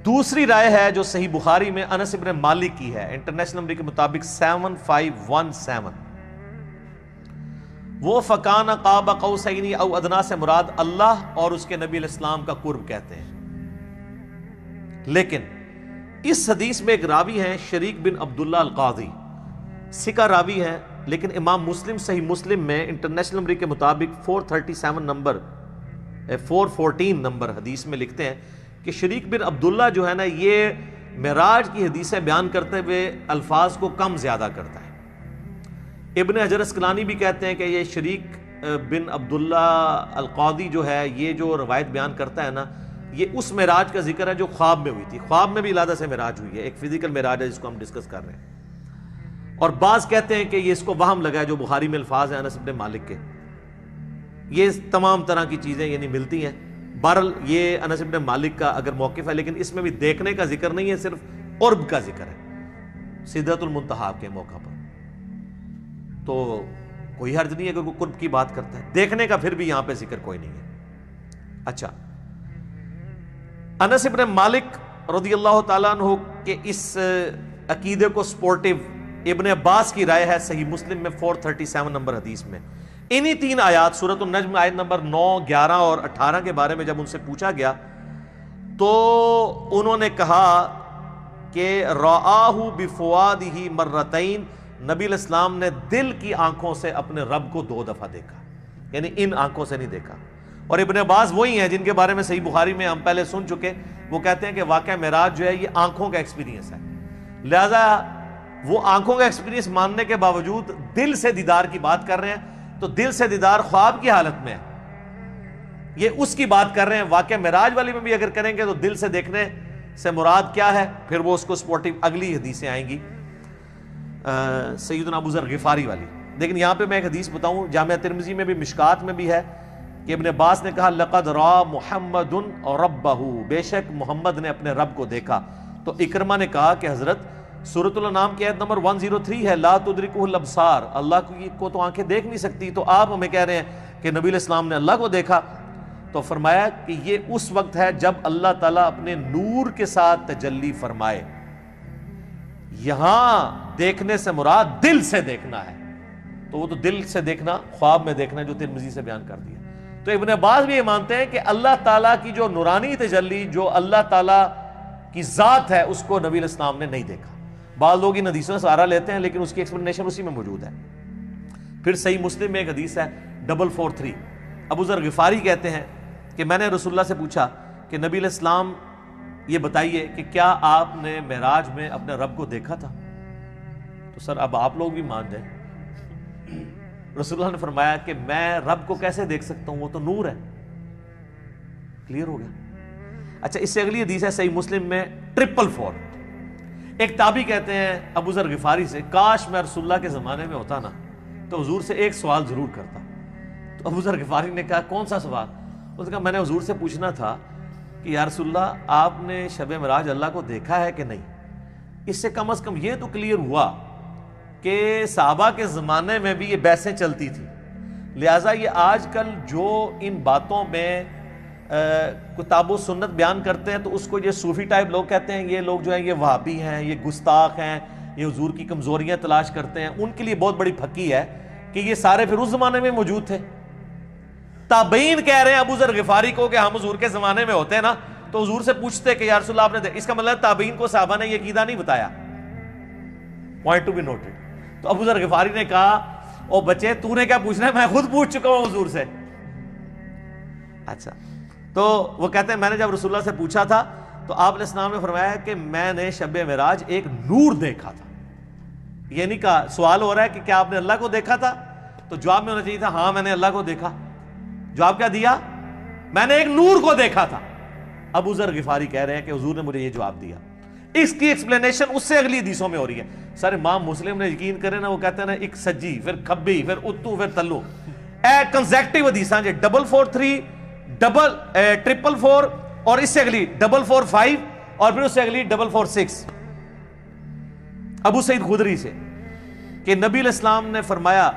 دوسری رائے ہے جو صحیح بخاری میں انس ابن مالک کی ہے، انٹرنیشنل نمبر کے مطابق 7517، وہ فَكَانَ قَابَ قَوْسَيْنِ أَوْ أَدْنَىٰ سے مراد اللہ اور اس کے نبی علیہ السلام کا قرب کہتے ہیں۔ لیکن اس حدیث میں ایک راوی ہیں شریک بن عبداللہ القاضی، ثقہ راوی ہیں، لیکن امام مسلم صحیح مسلم میں انٹرنیشنل نمبر کے مطابق 414 نمبر حدیث میں لکھتے ہیں کہ شریک بن عبداللہ جو ہے نا یہ معراج کی حدیثیں بیان کرتے ہوئے الفاظ کو کم زیادہ کرتا ہے. ابن حجر اسقلانی بھی کہتے ہیں کہ یہ شریک بن عبداللہ القاضی جو ہے یہ جو روایت بیان کرتا ہے نا یہ اس معراج کا ذکر ہے جو خواب میں ہوئی تھی. خواب میں بھی علیحدہ سے معراج ہوئی ہے, ایک فزیکل معراج ہے جس کو ہم ڈسکس کر رہے ہیں. اور بعض کہتے ہیں کہ یہ اس کو وہم لگا ہے جو بخاری میں الفاظ ہیں انس بن مالک کے. یہ تمام طرح کی چیزیں یعنی ملتی ہیں. بہرحال یہ انس بن مالک کا اگر موقف ہے لیکن اس میں بھی دیکھنے کا ذکر نہیں ہے, صرف قرب کا ذکر ہے سدرۃ المنتہا کے موقع پر. تو کوئی حرج نہیں ہے اگر کوئی قرب کی بات کرتا ہے, دیکھنے کا پھر بھی یہاں پہ ذکر کوئی نہیں ہے. اچھا, انس بن مالک رضی اللہ تعالیٰ عنہ کے اس عقیدے کو سپورٹیو ابن عباس کی رائے ہے صحیح مسلم میں 437 نمبر حدیث میں. انہی 3 آیات سورۃ النجم آیت نمبر 9, 11 اور 18 کے بارے میں جب ان سے پوچھا گیا تو انہوں نے کہا کہ رآہ بفؤادہ مرتین, نبی علیہ السلام نے دل کی آنکھوں سے اپنے رب کو 2 دفعہ دیکھا, یعنی ان آنکھوں سے نہیں دیکھا. اور ابن عباس وہی ہیں جن کے بارے میں صحیح بخاری میں ہم پہلے سن چکے, وہ کہتے ہیں کہ واقعہ معراج جو ہے یہ آنکھوں کا ایکسپیرینس ہے, لہذا وہ آنکھوں کا ایکسپیرینس ماننے کے باوجود دل سے دیدار کی بات کر رہے ہیں. تو دل سے دیدار خواب کی حالت میں ہے, یہ اس کی بات کر رہے ہیں. واقعہ معراج والی میں بھی اگر کریں گے تو دل سے دیکھنے سے مراد کیا ہے, پھر وہ اس کو سپورٹیو اگلی حدیثیں آئیں گی سیدنا ابو ذر غفاری والی. لیکن یہاں پہ میں ایک حدیث بتاؤں, جامعہ ترمذی میں بھی مشکات میں بھی ہے کہ ابن عباس نے کہا لقد را محمد ربہ, بے شک محمد نے اپنے رب کو دیکھا. تو اکرمہ نے کہا کہ حضرت سورۃ الانعام کی آیت نمبر 103 ہے لا تدرکہ الابصار, اللہ کو تو آنکھیں دیکھ نہیں سکتی, تو آپ ہمیں کہہ رہے ہیں کہ نبی علیہ السلام نے اللہ کو دیکھا. تو فرمایا کہ یہ اس وقت ہے جب اللہ تعالیٰ اپنے نور کے ساتھ تجلی فرمائے. یہاں دیکھنے سے مراد دل سے دیکھنا ہے, تو وہ تو دل سے دیکھنا خواب میں دیکھنا جو ترمذی سے بیان کر دیا. تو ابن عباس بھی یہ مانتے ہیں کہ اللہ تعالیٰ کی جو نورانی تجلی جو اللہ تعالیٰ کی ذات ہے اس کو نبی علیہ السلام نے نہیں دیکھا. بعض لوگ ان حدیثوں سے سہارا لیتے ہیں لیکن اس کی ایکسپلینیشن اسی میں موجود ہے. پھر صحیح مسلم میں ایک حدیث ہے 443, ابو ذر غفاری کہتے ہیں کہ میں نے رسول اللہ سے پوچھا کہ نبی علیہ السلام یہ بتائیے کہ کیا آپ نے معراج میں اپنے رب کو دیکھا تھا؟ تو سر اب آپ لوگ بھی مان جائیں. رسول اللہ نے فرمایا کہ میں رب کو کیسے دیکھ سکتا ہوں, وہ تو نور ہے. کلیئر ہو گیا. اچھا, اس سے اگلی حدیث ہے صحیح مسلم میں 444. ایک تابعی کہتے ہیں ابو ذر غفاری سے کاش میں رسول اللہ کے زمانے میں ہوتا نا تو حضور سے ایک سوال ضرور کرتا. تو ابو ذر غفاری نے کہا کون سا سوال؟ اس نے کہا میں نے حضور سے پوچھنا تھا کہ یا رسول اللہ آپ نے شب معراج اللہ کو دیکھا ہے کہ نہیں. اس سے کم از کم یہ تو کلیئر ہوا کہ صحابہ کے زمانے میں بھی یہ بحثیں چلتی تھی, لہٰذا یہ آج کل جو ان باتوں میں کتاب و سنت بیان کرتے ہیں تو اس کو یہ صوفی ٹائپ لوگ کہتے ہیں, یہ لوگ جو ہیں یہ وہابی ہیں, یہ گستاخ ہیں, یہ حضور کی کمزوریاں تلاش کرتے ہیں. ان کے لیے بہت بڑی پھکی ہے کہ یہ سارے پھر اس زمانے میں موجود تھے. تابعین کہہ رہے ہیں ابو ذر غفاری کو کہ ہم حضور کے زمانے میں ہوتے ہیں نا تو حضور سے پوچھتے کہ یا رسول اللہ آپ نے اس کا مطلب تابعین کو صحابہ نے یہ عقیدہ نہیں بتایا. Point to be noted. تو ابو ذر غفاری نے کہا او بچے تو نے کیا پوچھنا ہے, میں خود پوچھ چکا ہوں حضور سے. اچھا, تو وہ کہتے ہیں میں نے جب رسول اللہ سے پوچھا تھا تو آپ علیہ السلام نے فرمایا کہ میں نے شب معراج ایک نور دیکھا تھا. یہ نہیں کہا, سوال ہو رہا ہے کہ کیا آپ نے اللہ کو دیکھا تھا, تو جواب میں ہونا چاہیے تھا ہاں میں نے اللہ کو دیکھا. جواب کیا دیا؟ میں نے ایک نور کو دیکھا تھا. ابو ذر غفاری کہہ رہے ہیں کہ حضور نے مجھے یہ جواب دیا. اس کی ایکسپلینیشن اس سے اگلی حدیثوں میں ہو رہی ہے. سر امام مسلم نے یقین کرے نا, وہ کہتے ہیں نا ایک سجی پھر کھبی پھر اتو پھر تلو, کنزیکٹیو حدیثاں جی 443 444 اور اس سے اگلی 445 اور پھر اس سے اگلی 446 ابو سعید خدری سے کہ نبی علیہ السلام نے فرمایا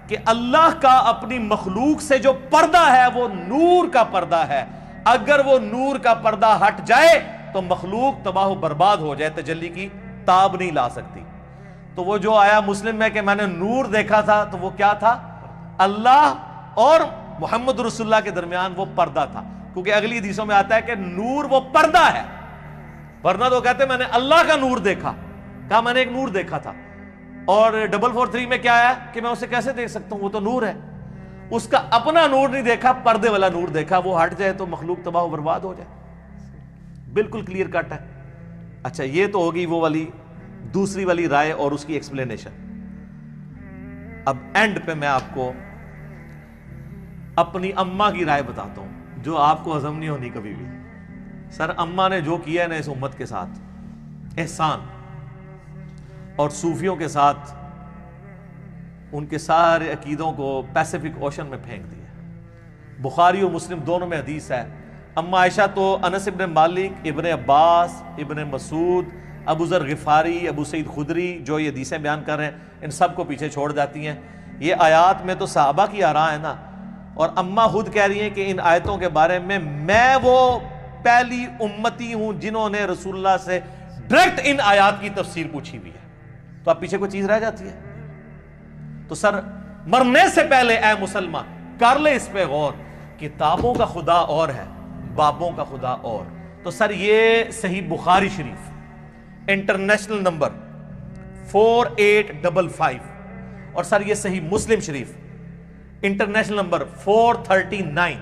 کہ اللہ کا اپنی مخلوق سے جو پردہ ہے وہ نور کا پردہ ہے, اگر وہ نور کا پردہ ہٹ جائے تو مخلوق تباہ و برباد ہو جائے, تجلی کی تاب نہیں لا سکتی. تو وہ جو آیا مسلم میں کہ میں نے نور دیکھا تھا, تو وہ کیا تھا؟ اللہ اور محمد رسول اللہ کے درمیان وہ پردہ تھا, کیونکہ اگلی حدیثوں میں آتا ہے کہ نور وہ پردہ ہے. ورنہ تو کہتے ہیں میں نے اللہ کا نور دیکھا, کہا میں نے ایک نور دیکھا تھا. اور 443 میں کیا ہے کہ میں اسے کیسے دیکھ سکتا ہوں، وہ تو نور ہے. اس کا اپنا نور نہیں دیکھا، پردے والا نور دیکھا. وہ ہٹ جائے تو مخلوق تباہ و برباد ہو جائے. بالکل کلیئر کٹ ہے. اچھا یہ تو ہوگی وہ والی دوسری والی رائے اور اس کی ایکسپلینیشن. اب اینڈ پہ میں آپ کو اپنی اماں کی رائے بتاتا ہوں جو آپ کو ہضم نہیں ہونی کبھی بھی. سر اماں نے جو کیا ہے نا اس امت کے ساتھ احسان، اور صوفیوں کے ساتھ ان کے سارے عقیدوں کو پیسیفک اوشن میں پھینک دیا. بخاری و مسلم دونوں میں حدیث ہے. اما عائشہ تو انس ابن مالک، ابن عباس، ابن مسعود، ابو ذر غفاری، ابو سعید خدری جو یہ حدیثیں بیان کر رہے ہیں ان سب کو پیچھے چھوڑ جاتی ہیں. یہ آیات میں تو صحابہ کی آراء ہے نا، اور اما خود کہہ رہی ہیں کہ ان آیتوں کے بارے میں وہ پہلی امتی ہوں جنہوں نے رسول اللہ سے ڈائریکٹ ان آیات کی تفسیر پوچھی بھی ہے. تو اب پیچھے کوئی چیز رہ جاتی ہے. تو سر مرنے سے پہلے اے مسلمان کر لے اس پہ غور. کتابوں کا خدا اور ہے، بابوں کا خدا اور. تو سر یہ صحیح بخاری شریف انٹرنیشنل نمبر 4855، اور سر یہ صحیح مسلم شریف انٹرنیشنل نمبر 439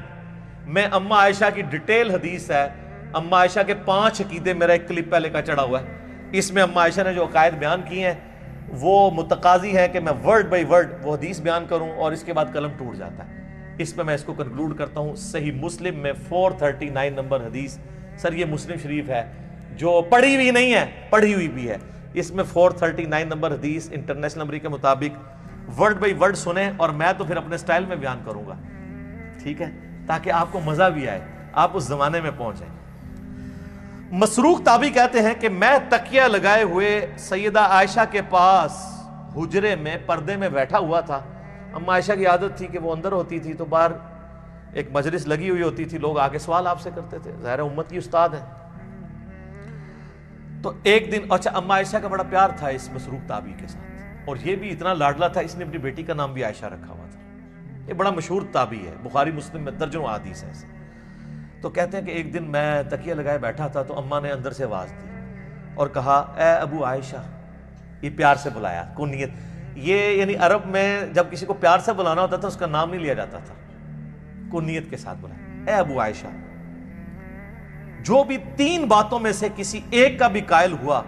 میں اما عائشہ کی ڈیٹیل حدیث ہے. اما عائشہ کے 5 عقیدے میرا ایک کلپ پہلے کا چڑھا ہوا ہے. اس میں اما عائشہ نے جو عقائد بیان کی ہیں وہ متقاضی ہے کہ میں ورڈ بائی ورڈ وہ حدیث بیان کروں، اور اس کے بعد قلم ٹوٹ جاتا ہے. اس پہ میں اس کو کنکلوڈ کرتا ہوں. صحیح مسلم میں 439 نمبر حدیث. سر یہ مسلم شریف ہے جو پڑھی ہوئی نہیں ہے، پڑھی ہوئی بھی ہے. اس میں 439 نمبر حدیث انٹرنیشنل نمبر کے مطابق ورڈ بائی ورڈ سنیں، اور میں تو پھر اپنے سٹائل میں بیان کروں گا، ٹھیک ہے، تاکہ آپ کو مزہ بھی آئے، آپ اس زمانے میں پہنچیں. مسروق تابعی کہتے ہیں کہ میں تکیہ لگائے ہوئے سیدہ عائشہ کے پاس حجرے میں پردے میں بیٹھا ہوا تھا. اما عائشہ کی عادت تھی کہ وہ اندر ہوتی تھی تو باہر ایک مجلس لگی ہوئی ہوتی تھی، لوگ آگے سوال آپ سے کرتے تھے، ظاہر امت کی استاد ہیں. تو ایک دن اچھا اما عائشہ کا بڑا پیار تھا اس مسروق تابعی کے ساتھ، اور یہ بھی اتنا لاڈلا تھا اس نے اپنی بیٹی کا نام بھی عائشہ رکھا ہوا تھا. یہ بڑا مشہور تابعی ہے، بخاری مسلم میں درجنوں احادیث ہیں ایسے. تو کہتے ہیں کہ ایک دن میں تکیہ لگائے بیٹھا تھا تو اماں نے اندر سے آواز دی اور کہا اے ابو عائشہ. یہ پیار سے بلایا، کنیت. یہ یعنی عرب میں جب کسی کو پیار سے بلانا ہوتا تھا اس کا نام نہیں لیا جاتا تھا، کنیت کے ساتھ بلایا. اے ابو عائشہ، جو بھی 3 باتوں میں سے کسی ایک کا بھی قائل ہوا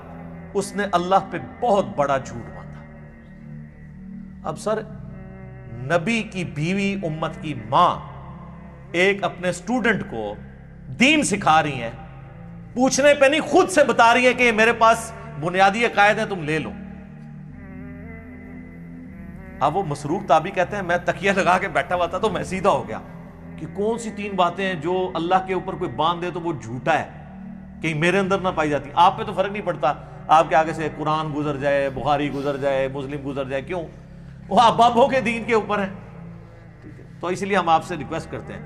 اس نے اللہ پہ بہت بڑا جھوٹ باندھا. اب سر نبی کی بیوی، امت کی ماں، ایک اپنے سٹوڈنٹ کو دین سکھا رہی ہیں، پوچھنے پہ نہیں خود سے بتا رہی ہے کہ میرے پاس بنیادی عقائد ہیں، تم لے لو. اب وہ مسروق تابعی کہتے ہیں میں تکیہ لگا کے بیٹھا ہوا تھا تو میں سیدھا ہو گیا کہ کون سی 3 باتیں ہیں جو اللہ کے اوپر کوئی باندھ دے تو وہ جھوٹا ہے، کہیں میرے اندر نہ پائی جاتی. آپ پہ تو فرق نہیں پڑتا، آپ کے آگے سے قرآن گزر جائے، بخاری گزر جائے، مسلم گزر جائے، کیوں؟ وہ بابوں کے دین کے اوپر ہے. تو اس لیے ہم آپ سے ریکویسٹ کرتے ہیں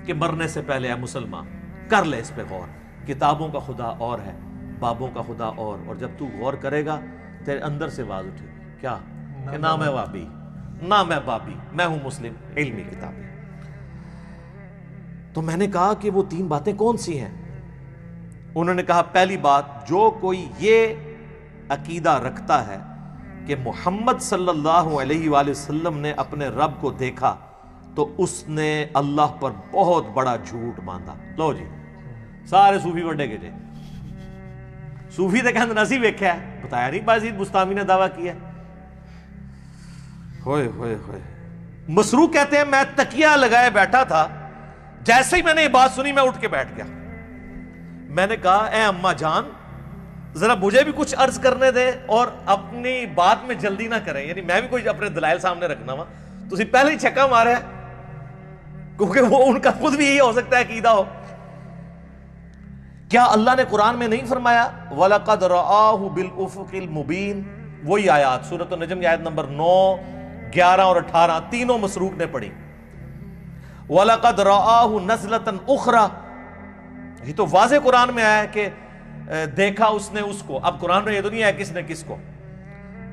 کہ مرنے سے پہلے اے مسلمان کر لے اس پہ غور. کتابوں کا خدا اور ہے، بابوں کا خدا اور جب تو غور کرے گا تیرے اندر سے آواز اٹھے گی کیا کہ نہ میں وابی نہ میں بابی، میں ہوں مسلم علمی کتابیں. تو میں نے کہا کہ وہ 3 باتیں کون سی ہیں؟ انہوں نے کہا پہلی بات، جو کوئی یہ عقیدہ رکھتا ہے کہ محمد صلی اللہ علیہ وآلہ وسلم نے اپنے رب کو دیکھا تو اس نے اللہ پر بہت بڑا جھوٹ باندھا. لو جی سارے صوفی وڈے کے جے صوفی تے کہندے نسی ویکھیا ہے، بتایا نہیں بازید بستامی نے دعویٰ کیا. ہوئے ہوئے ہوئے. مسروق کہتے ہیں میں تکیہ لگائے بیٹھا تھا، جیسے ہی میں نے یہ بات سنی میں اٹھ کے بیٹھ گیا. میں نے کہا اے اماں جان ذرا مجھے بھی کچھ عرض کرنے دیں اور اپنی بات میں جلدی نہ کریں، یعنی میں بھی کوئی اپنے دلائل سامنے رکھنا وا. تسی پہلے ہی چھکا مارے کیونکہ وہ ان کا خود بھی یہی ہو سکتا ہے عقیدہ ہو. کیا اللہ نے قرآن میں نہیں فرمایا وَلَقَدْ رَآهُ بِالْأُفُقِ الْمُبِينِ؟ وہی آیات سورۃ النجم کی آیت نمبر 9، 11 اور 18 تینوں مسروق نے پڑھی. وَلَقَدْ رَآهُ نَزْلَةً أُخْرَى، یہ تو واضح قرآن میں آیا ہے کہ دیکھا اس نے اس کو. اب قرآن میں یہ تو نہیں ہے کس نے کس کو.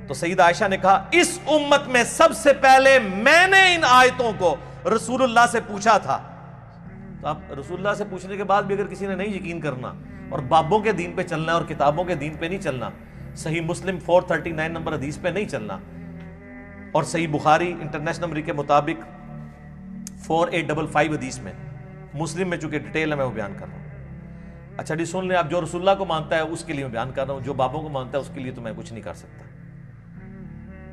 تو سیدہ عائشہ نے کہا اس امت میں سب سے پہلے میں نے ان آیتوں کو رسول اللہ سے پوچھا تھا. تو اب رسول اللہ سے پوچھنے کے بعد بھی اگر کسی نے نہیں یقین کرنا اور بابوں کے دین پہ چلنا ہے اور کتابوں کے دین پہ نہیں چلنا صحیح مسلم 439 نمبر حدیث پہ نہیں چلنا، اور صحیح بخاری انٹرنیشنل نمبر کے مطابق 4855 حدیث میں، مسلم میں چونکہ ڈیٹیل ہے میں وہ بیان کر رہا ہوں۔ اچھا جی سن لیں، آپ جو رسول اللہ کو مانتا ہے اس کے لیے میں بیان کر رہا ہوں، جو بابوں کو مانتا ہے اس کے لیے تو میں کچھ نہیں کر سکتا۔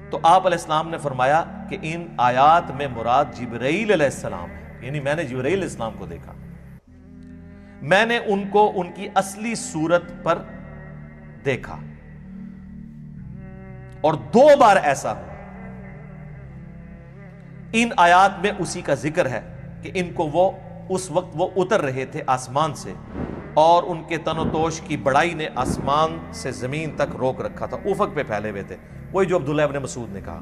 تو آپ علیہ السلام نے فرمایا کہ ان آیات میں مراد جبرائیل علیہ السلام ہے، یعنی میں نے جبرائیل علیہ السلام کو دیکھا، میں نے ان کو ان کی اصلی صورت پر دیکھا، اور 2 بار ایسا ہوا۔ ان آیات میں اسی کا ذکر ہے کہ ان کو وہ اس وقت وہ اتر رہے تھے آسمان سے، اور ان کے تن و توش کی بڑائی نے آسمان سے زمین تک روک رکھا تھا، افق پہ پھیلے ہوئے تھے، وہی جو عبداللہ ابن مسعود نے کہا۔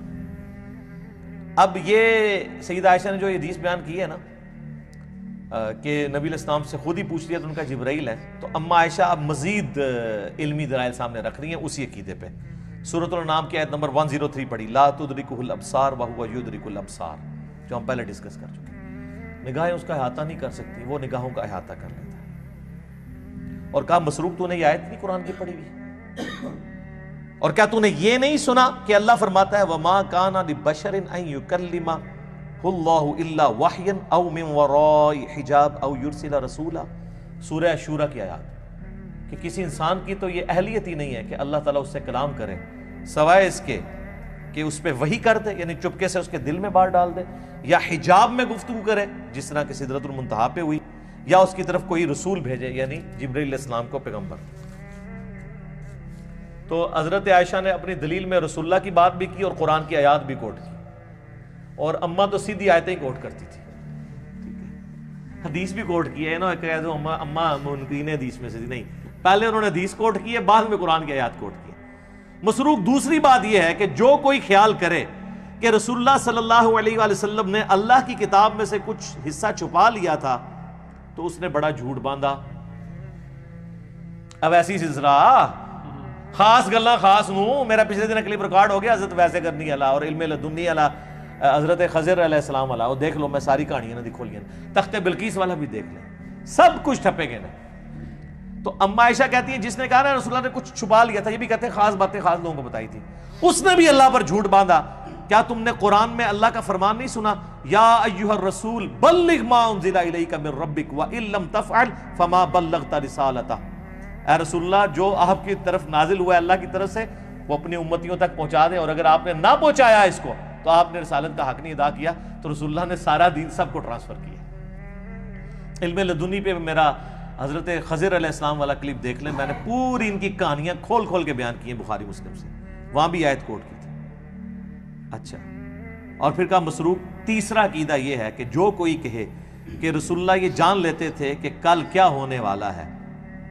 اب یہ سیدہ عائشہ نے جو یہ حدیث بیان کی ہے نا کہ نبی علیہ السلام سے خود ہی پوچھ لیا تو ان کا جبرائیل ہے، تو اما عائشہ اب مزید علمی دلائل سامنے رکھ رہی ہیں اسی عقیدے پہ۔ سورۃ الانعام کی آیت نمبر 103 پڑھی، لا تدرکہ الابصار وہو یدرک الابصار، جو ہم پہلے ڈسکس کر چکے ہیں۔ نگاہیں اس کا احاطہ نہیں کر سکتی، وہ نگاہوں کا احاطہ کر لیتا ہے۔ اور کہا مسروق تو نے یہ آیت نہیں قرآن کی پڑھی ہوئی؟ اور کیا تو نے یہ نہیں سنا کہ اللہ فرماتا ہے وَمَا كَانَ لِبَشَرٍ أَن يُكَلِّمَهُ اللَّهُ إِلَّا وَحْيًا أَوْ مِن وَرَاءِ حِجَابٍ أَوْ يُرْسِلَ رَسُولًا۔ سورہ شورى کی آیات کہ کسی انسان کی تو یہ اہلیت ہی نہیں ہے کہ اللہ تعالیٰ اس سے کلام کرے سوائے اس کے کہ اس پہ وحی کر دے، یعنی چپکے سے اس کے دل میں بات ڈال دے، یا حجاب میں گفتگو کرے جس طرح کہ سدرۃ المنتہا پہ ہوئی، یا اس کی طرف کوئی رسول بھیجے یعنی جبرائیل علیہ السلام کو پیغمبر۔ تو حضرت عائشہ نے اپنی دلیل میں رسول اللہ کی بات بھی کی اور قرآن کی آیات بھی کوٹ کی، اور اماں تو سیدھی آیتیں ہی کوٹ کرتی تھی، حدیث بھی کوٹ کی ہے نا، کہہ دو اماں منکرین حدیث میں سے نہیں، پہلے انہوں نے حدیث کوٹ کی ہے، بعد میں قرآن کی آیات کوٹ کی ہے۔ مسروق دوسری بات یہ ہے کہ جو کوئی خیال کرے کہ رسول اللہ صلی اللہ علیہ وآلہ وسلم نے اللہ کی کتاب میں سے کچھ حصہ چھپا لیا تھا تو اس نے بڑا جھوٹ باندھا۔ اب ایسی سلسلہ خاص گلاں خاص نوں، میرا پچھلے دن کلپ ریکارڈ ہو گیا حضرت ویسے کرنی والا اور علم لدنی والا حضرت خضر علیہ السلام والا، وہ دیکھ لو، میں ساری کہانیاں نہ دکھو لیا، تخت بلقیس والا بھی دیکھ لیں، سب کچھ ٹھپے گئے نا۔ تو اما عائشہ کہتی ہیں جس نے کہا نا رسول اللہ نے کچھ چھپا لیا تھا، یہ بھی کہتے ہیں خاص باتیں خاص لوگوں کو بتائی تھی، اس نے بھی اللہ پر جھوٹ باندھا۔ کیا تم نے قرآن میں اللہ کا فرمان نہیں سنا، یا ایھا الرسول بلغ ما انزل الیک من ربک وان لم تفعل فما بلغت رسالتہ، اے رسول اللہ جو آپ کی طرف نازل ہوا ہے اللہ کی طرف سے وہ اپنی امتیوں تک پہنچا دیں، اور اگر آپ نے نہ پہنچایا اس کو تو آپ نے رسالت کا حق نہیں ادا کیا۔ تو رسول اللہ نے سارا دین سب کو ٹرانسفر کیا۔ علم لدنی پہ میرا حضرت خضر علیہ السلام والا کلپ دیکھ لیں، میں نے پوری ان کی کہانیاں کھول کھول کے بیان کی ہیں بخاری مسلم سے، وہاں بھی آیت کوٹ کی تھی۔ اچھا، اور پھر کہا مسروق تیسرا عقیدہ یہ ہے کہ جو کوئی کہے کہ رسول اللہ یہ جان لیتے تھے کہ کل کیا ہونے والا ہے،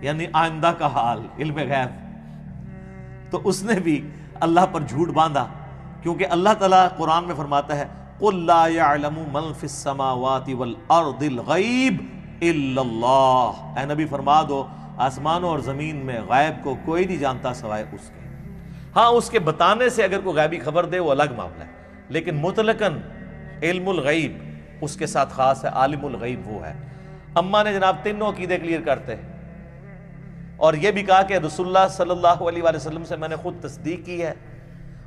یعنی آئندہ کا حال، علم غیب، تو اس نے بھی اللہ پر جھوٹ باندھا، کیونکہ اللہ تعالیٰ قرآن میں فرماتا ہے قُلْ لَا يَعْلَمُ مَنْ فِي السَّمَاوَاتِ وَالْأَرْضِ الْغَيْبِ إِلَّا اللَّهُ، اے نبی فرما دو آسمانوں اور زمین میں غیب کو کوئی نہیں جانتا سوائے اس کے۔ ہاں اس کے بتانے سے اگر کوئی غیبی خبر دے وہ الگ معاملہ ہے، لیکن مطلقاً علم الغیب اس کے ساتھ خاص ہے، عالم الغیب وہ ہے۔ اماں نے جناب تینوں عقیدے کلیئر کرتے ہیں، اور یہ بھی کہا کہ رسول اللہ صلی اللہ علیہ وآلہ وسلم سے میں نے خود تصدیق کی ہے،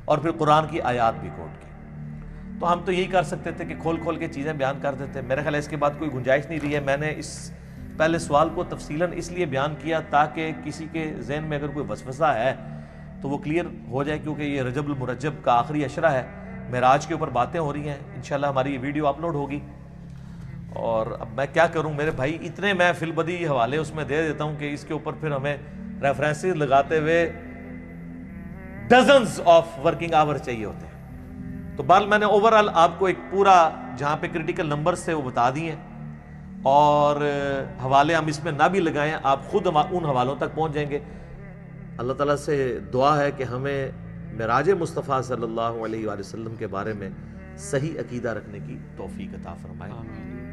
اور پھر قرآن کی آیات بھی کوٹ کی۔ تو ہم تو یہی کر سکتے تھے کہ کھول کھول کے چیزیں بیان کر دیتے، میرے خیال ہے اس کے بعد کوئی گنجائش نہیں رہی ہے۔ میں نے اس پہلے سوال کو تفصیلاً اس لیے بیان کیا تاکہ کسی کے ذہن میں اگر کوئی وسوسہ ہے تو وہ کلیئر ہو جائے، کیونکہ یہ رجب المرجب کا آخری عشرہ ہے، معراج کے اوپر باتیں ہو رہی ہیں، انشاءاللہ ہماری یہ ویڈیو اپلوڈ ہوگی۔ اور اب میں کیا کروں میرے بھائی، اتنے میں فی البدی حوالے اس میں دے دیتا ہوں کہ اس کے اوپر پھر ہمیں ریفرنسز لگاتے ہوئے ڈزنز آف ورکنگ آور چاہیے ہوتے ہیں۔ تو بال میں نے اوورآل آپ کو ایک پورا جہاں پہ کریٹیکل نمبرز تھے وہ بتا دیے، اور حوالے ہم اس میں نہ بھی لگائیں، آپ خود ان حوالوں تک پہنچ جائیں گے۔ اللہ تعالیٰ سے دعا ہے کہ ہمیں معراج مصطفیٰ صلی اللہ علیہ وآلہ وسلم کے بارے میں صحیح عقیدہ رکھنے کی توفیق عطا فرمائے،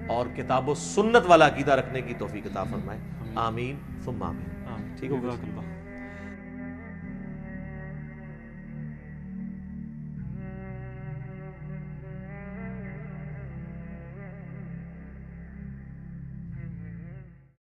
اور کتاب و سنت والا عقیدہ رکھنے کی توفیق عطا فرمائے، آمین ثم آمین۔ ٹھیک ہوگا؟